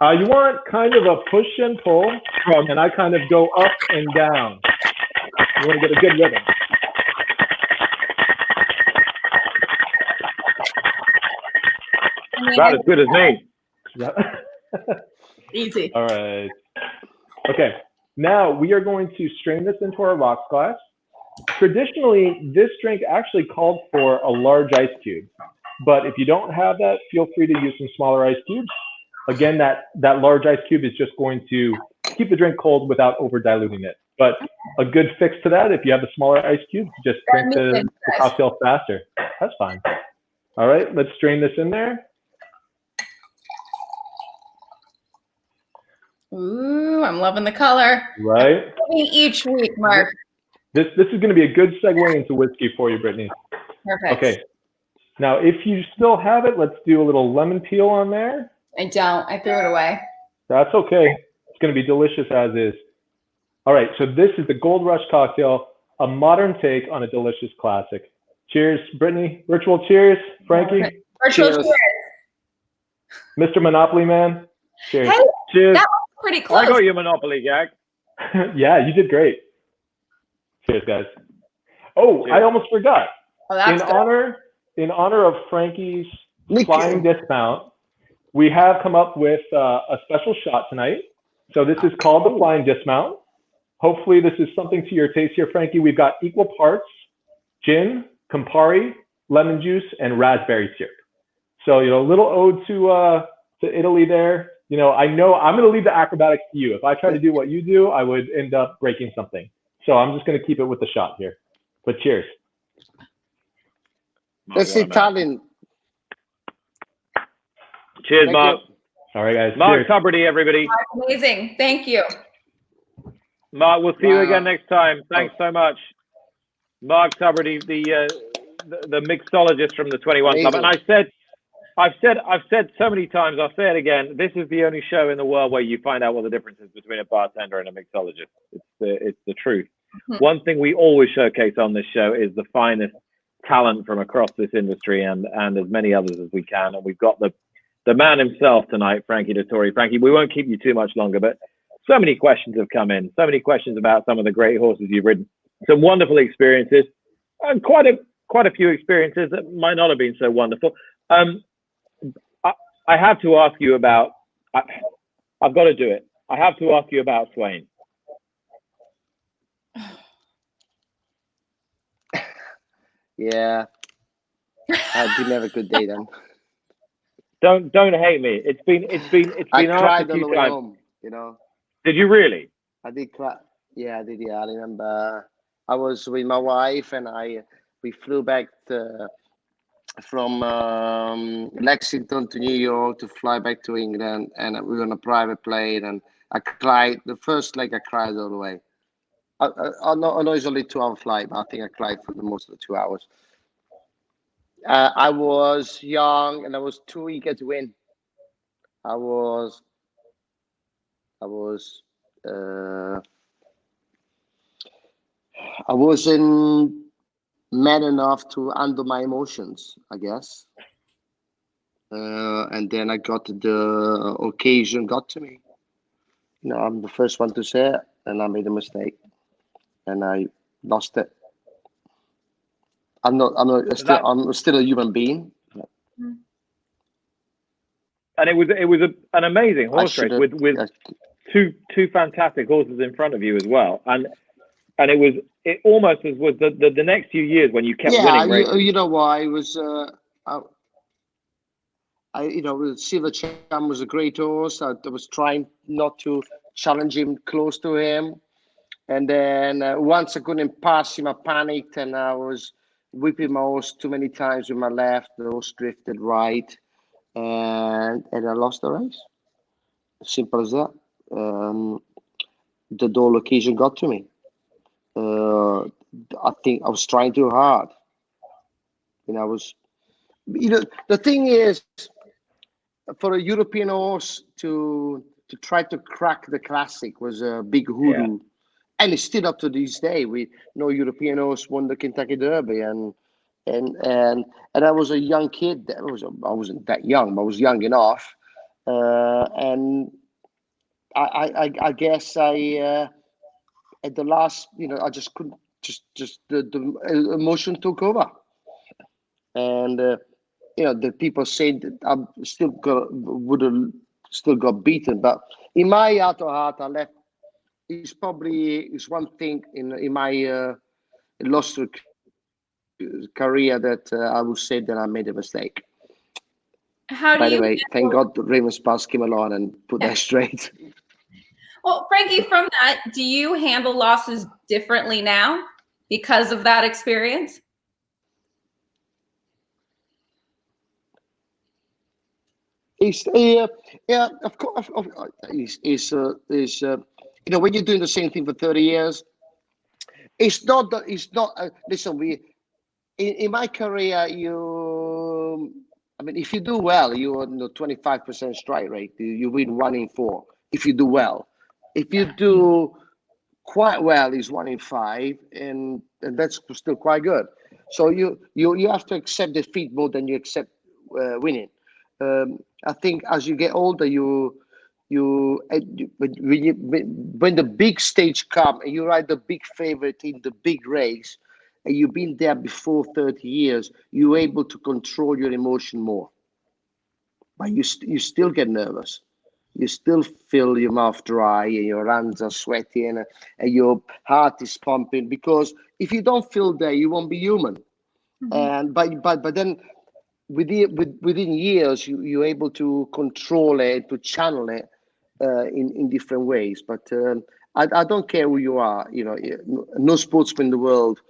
You want kind of a push and pull, and I kind of go up and down. You want to get a good rhythm. About as good as me. Yeah. Easy. All right. Okay. Now we are going to strain this into our rocks glass. Traditionally, this drink actually called for a large ice cube, but if you don't have that, feel free to use some smaller ice cubes. Again, that large ice cube is just going to keep the drink cold without over diluting it. But a good fix to that, if you have the smaller ice cube, just drink the cocktail faster. That's fine. All right, let's strain this in there. Ooh, I'm loving the color. Right. Each week, Mark. This is going to be a good segue into whiskey for you, Brittany. Perfect. Okay. Now, if you still have it, let's do a little lemon peel on there. I don't. I threw it away. That's okay. It's going to be delicious as is. All right. So this is the Gold Rush cocktail, a modern take on a delicious classic. Cheers, Brittany. Virtual cheers, Frankie. Okay. Virtual cheers. Mr. Monopoly Man. Cheers. Hey, cheers. That was pretty close. I got your Monopoly gag. Yeah, you did great. Cheers, guys. Oh, cheers. I almost forgot. Oh, that's in honor of Frankie's flying dismount, we have come up with a special shot tonight. So this is called the flying dismount. Hopefully this is something to your taste here, Frankie. We've got equal parts gin, Campari, lemon juice, and raspberry syrup. So, a little ode to Italy there. I know I'm going to leave the acrobatics to you. If I try to do what you do, I would end up breaking something. So I'm just going to keep it with the shot here. But cheers. That's Italian. Cheers, Thank Mark. you. All right, guys. Mark Cheers. Tubridy, everybody. Amazing. Thank you. Mark, we'll see you Wow. again next time. Thanks so much. Mark Tubridy, the mixologist from the 21 Club. And Amazing. I've said so many times, I'll say it again, this is the only show in the world where you find out what the difference is between a bartender and a mixologist. It's the truth. One thing we always showcase on this show is the finest talent from across this industry and as many others as we can. And we've got the man himself tonight, Frankie Dettori. Frankie, we won't keep you too much longer, but so many questions have come in, so many questions about some of the great horses you've ridden, some wonderful experiences, and quite a few experiences that might not have been so wonderful. I have to ask you about, I've got to do it. I have to ask you about Swain. Yeah, I didn't have a good day then. Don't hate me. It's been I asked cried a on few the way times. home, you know. Did you really? I did cry. Yeah, I did. Yeah, I remember. I was with my wife, and we flew back from Lexington to New York to fly back to England, and we were on a private plane, and I cried. The first leg, I cried all the way. I know it's only 2 hour flight, but I think I cried for the most of the 2 hours. I was young, and I was too eager to win. I was I wasn't man enough to handle my emotions, I guess. And then I got the occasion got to me. You know, I'm the first one to say it, and I made a mistake, and I lost it. I'm still a human being. And it was an amazing I horse race should have. with two fantastic horses in front of you as well. And it almost was the next few years when you kept winning races. You know why it was. Silver Cham was a great horse. I was trying not to challenge him close to him, and then once I couldn't pass him, I panicked, and I was whipping my horse too many times with my left. The horse drifted right, and I lost the race. Simple as that. The dull occasion got to me. I think I was trying too hard. And I was, the thing is, for a European horse to try to crack the classic was a big hoodoo. Yeah. And it's still up to this day. No European horse won the Kentucky Derby, and I was a young kid. I wasn't that young, but I was young enough. And I guess at the last, I just couldn't. Just the emotion took over, and the people said that I would have still got beaten, but in my heart of heart, I left. It's one thing in my lost career that I would say that I made a mistake. By the way, thank God Raymond Sparks came along and put that straight. Well, Frankie, from that, do you handle losses differently now because of that experience? Yeah, of course. When you're doing the same thing for 30 years, it's not. Listen, in my career, if you do well, you're 25% strike rate. You win 1 in 4 if you do well. If you do quite well, it's 1 in 5, and that's still quite good. So you have to accept defeat more than you accept winning. I think as you get older, when the big stage comes and you ride the big favorite in the big race, and you've been there before 30 years, you're able to control your emotion more. But you still get nervous. You still feel your mouth dry and your hands are sweaty and your heart is pumping, because if you don't feel that, you won't be human. Mm-hmm. And but then within years, you're able to control it, to channel it in different ways. But I don't care who you are. No sportsman in the world,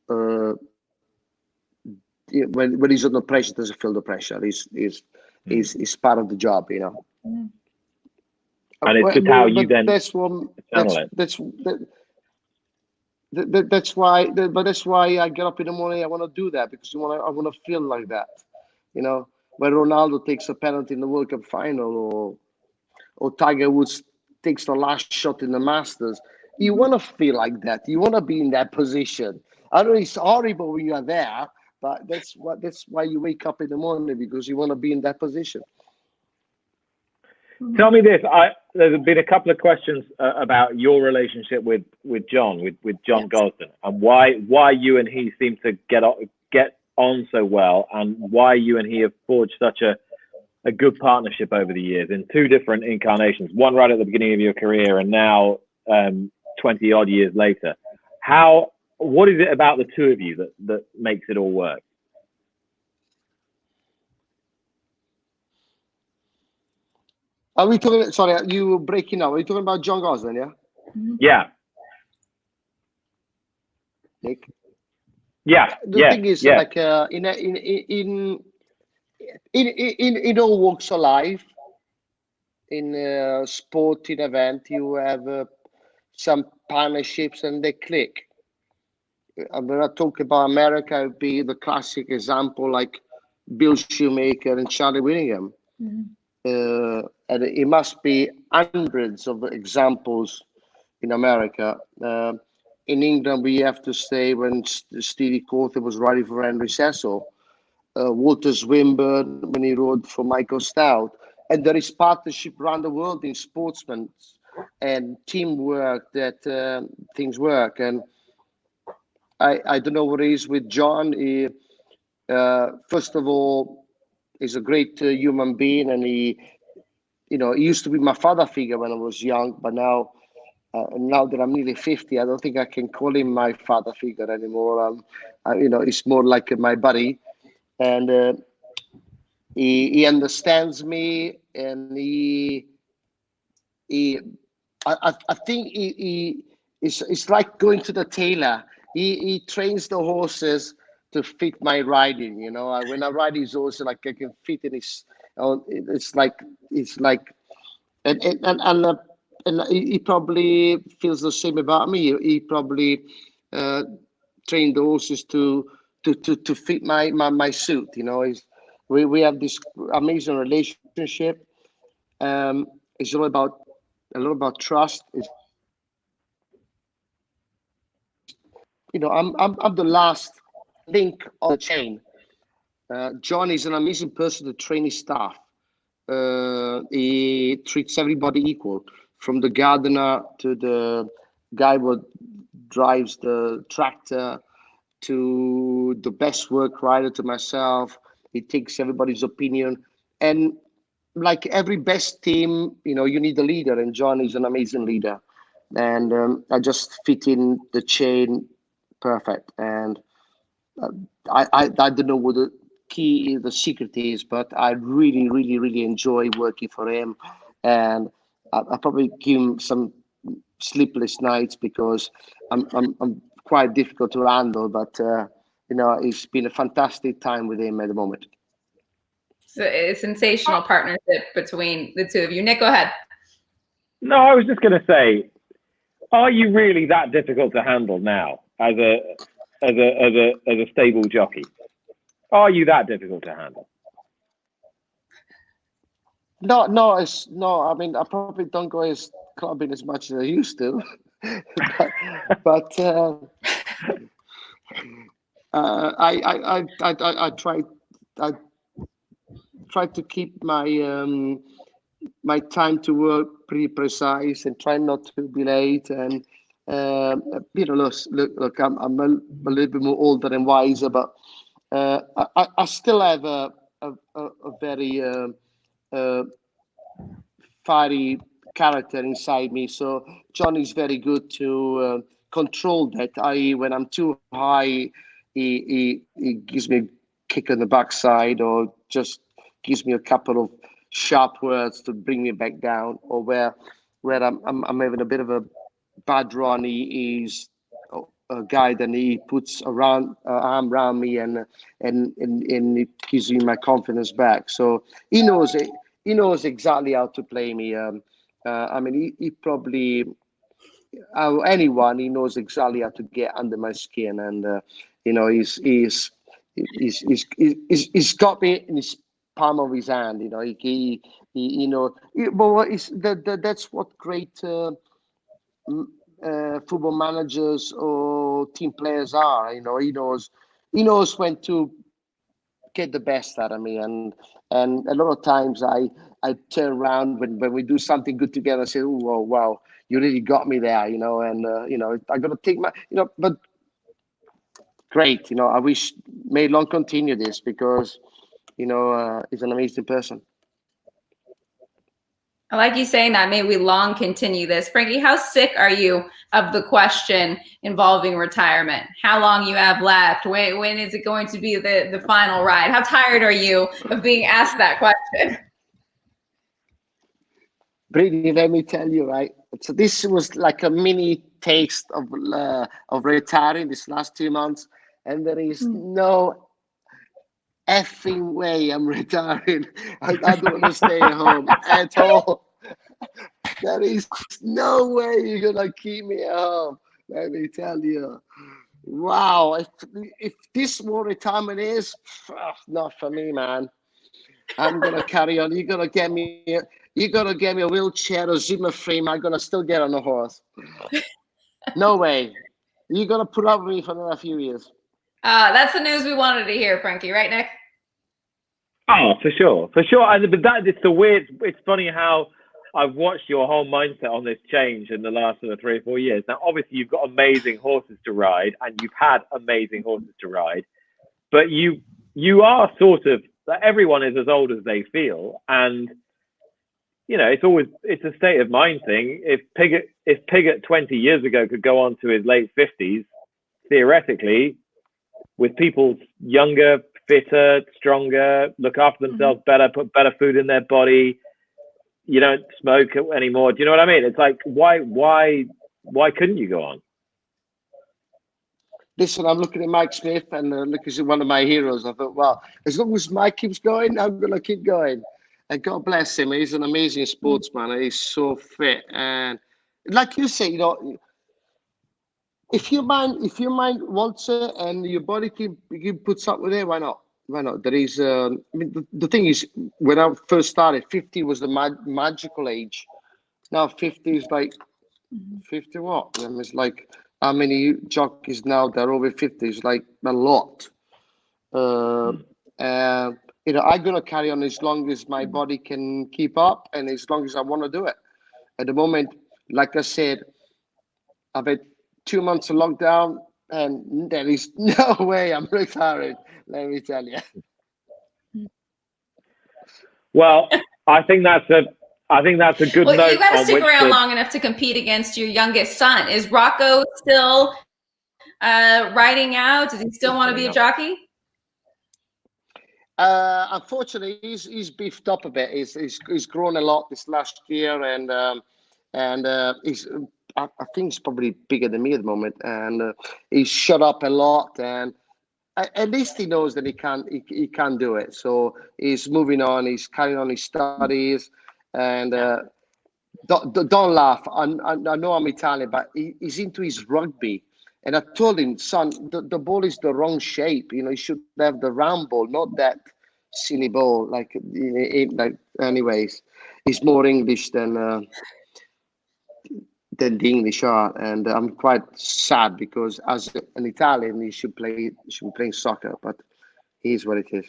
when he's under pressure, doesn't feel the pressure. is part of the job, you know. And it's just how you then that's why. But that's why I get up in the morning. I want to do that because I want to feel like that, you know. When Ronaldo takes a penalty in the World Cup final, or Tiger Woods takes the last shot in the Masters, you want to feel like that. You want to be in that position. I know it's horrible when you are there, but that's why you wake up in the morning, because you want to be in that position. Tell me this. There's been a couple of questions about your relationship with John, with John Gosden, and why you and he seem to get on so well, and why you and he have forged such a good partnership over the years in two different incarnations. One right at the beginning of your career, and now 20 odd years later. What is it about the two of you that makes it all work? Are we talking? Sorry, you were breaking up. Are you talking about John Gosden? Yeah. Yeah. Nick. Yeah. The thing is, like in all walks of life, in a sporting event, you have some partnerships and they click. When I talk about America, it would be the classic example like Bill Shoemaker and Charlie Whittingham. And it must be hundreds of examples in America. In England, we have to say when Stevie Coulter was writing for Henry Cecil, Walter Swinburne when he wrote for Michael Stout. And there is partnership around the world in sportsmen and teamwork that things work. And I don't know what it is with John. He, first of all, he's a great human being, and he used to be my father figure when I was young, but now that I'm nearly 50, I don't think I can call him my father figure anymore. He's more like my buddy, and he understands me, and I think it's like going to the tailor. He trains the horses to fit my riding. You know, when I ride his horse, like I can fit in his. It's like, and he probably feels the same about me. He probably trained the horses to fit my suit. You know, we have this amazing relationship. It's all about a lot about trust. I'm the last link on the chain. John is an amazing person to train his staff. He treats everybody equal, from the gardener to the guy who drives the tractor to the best work rider to myself. He takes everybody's opinion, and like every best team, you need a leader, and John is an amazing leader, and I just fit in the chain perfect. And I don't know what the secret is, but I really, really, really enjoy working for him, and I probably give him some sleepless nights because I'm quite difficult to handle, but it's been a fantastic time with him at the moment. So a sensational partnership between the two of you. Nick, go ahead. No, I was just going to say, are you really that difficult to handle now as a stable jockey? Are you that difficult to handle? No. I mean, I probably don't go as clubbing as much as I used to, but I try to keep my my time to work pretty precise and try not to be late. And look, I'm a little bit more older and wiser, but I still have a very fiery character inside me. So John is very good to control that. I.e., when I'm too high, he gives me a kick on the backside, or just gives me a couple of sharp words to bring me back down. Or where I'm having a bit of a bad run, he's guy that he puts around arm around me and it gives me my confidence back. So he knows it. He knows exactly how to play me. I mean, he probably anyone, he knows exactly how to get under my skin, and you know, he's got me in his palm of his hand. You know, he you know, but what is that's what great football managers or team players are. You know, he knows when to get the best out of me, and a lot of times I turn around when we do something good together and say, oh wow, you really got me there, you know, and you know, I got to take my, you know, but great, you know, I wish may long continue this because, you know, he's an amazing person. I like you saying that. May we long continue this. Frankie, how sick are you of the question involving retirement? How long you have left? When is it going to be the final ride? How tired are you of being asked that question? Britney, let me tell you, right? So this was like a mini taste of retiring this last 2 months, and there is no effing way I'm retiring. I don't want to stay at home at all. There is no way you're gonna keep me at home. Let me tell you. Wow, if this what retirement is, not for me, man. I'm gonna carry on. You're gonna get me a wheelchair or Zimmer frame. I'm gonna still get on a horse. No way. You're gonna put up with me for another few years. That's the news we wanted to hear, Frankie. Right, Nick? Oh, for sure. But it's the weird. It's funny how I've watched your whole mindset on this change in the last sort of 3 or 4 years. Now, obviously, you've got amazing horses to ride, and you've had amazing horses to ride, but you are sort of, everyone is as old as they feel, and you know, it's a state of mind thing. If Piggott 20 years ago could go on to his late 50s, theoretically, with people younger, fitter, stronger, look after themselves better, put better food in their body, you don't smoke anymore. Do you know what I mean? It's like, why couldn't you go on? Listen, I'm looking at Mike Smith, and look, he's one of my heroes. I thought, well, as long as Mike keeps going, I'm going to keep going. And God bless him. He's an amazing sportsman. He's so fit. And like you say, you know, if your mind wants it and your body can put something there, why not? Why not? There is, I mean, the thing is, when I first started, 50 was the magical age. Now 50 is like, 50 what? I mean, it's like, how many jockeys now that are over 50? It's like a lot. You know, I'm going to carry on as long as my body can keep up and as long as I want to do it. At the moment, like I said, I've had 2 months of lockdown and there is no way I'm retiring, let me tell you. Well, I think that's a good note. You got to stick around long enough to compete against your youngest son. Is Rocco still riding out? Does he still want to be a jockey? Unfortunately, he's beefed up a bit. He's grown a lot this last year, and he's. I think he's probably bigger than me at the moment, and he's shut up a lot. And at least he knows that he can do it. So he's moving on. He's carrying on his studies, and don't laugh. I know I'm Italian, but he's into his rugby. And I told him, son, the ball is the wrong shape. You know, you should have the round ball, not that silly ball. Like anyways, he's more English than the English are, and I'm quite sad because as an Italian, he should be playing soccer, but here's what it is.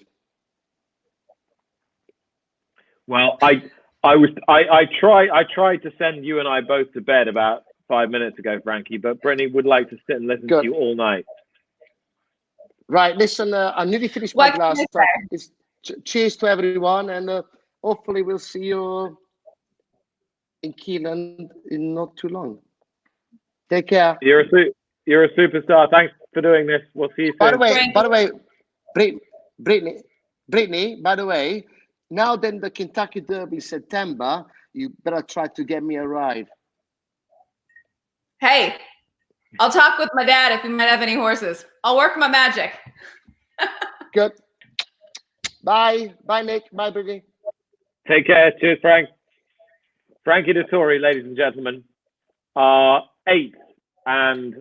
Well, I tried to send you and I both to bed about 5 minutes ago, Frankie, but Britney would like to sit and listen to you all night. Right, listen, I nearly finished my glass. Cheers to everyone, and hopefully we'll see you in Keelan in not too long. Take care. You're a superstar. Thanks for doing this. We'll see you soon. By the way, Britney, by the way, now then the Kentucky Derby in September, you better try to get me a ride. Hey, I'll talk with my dad if we might have any horses. I'll work my magic. Good. Bye. Bye, Nick. Bye, Britney. Take care. Cheers, Frank. Frankie Dettori, ladies and gentlemen, our 8th and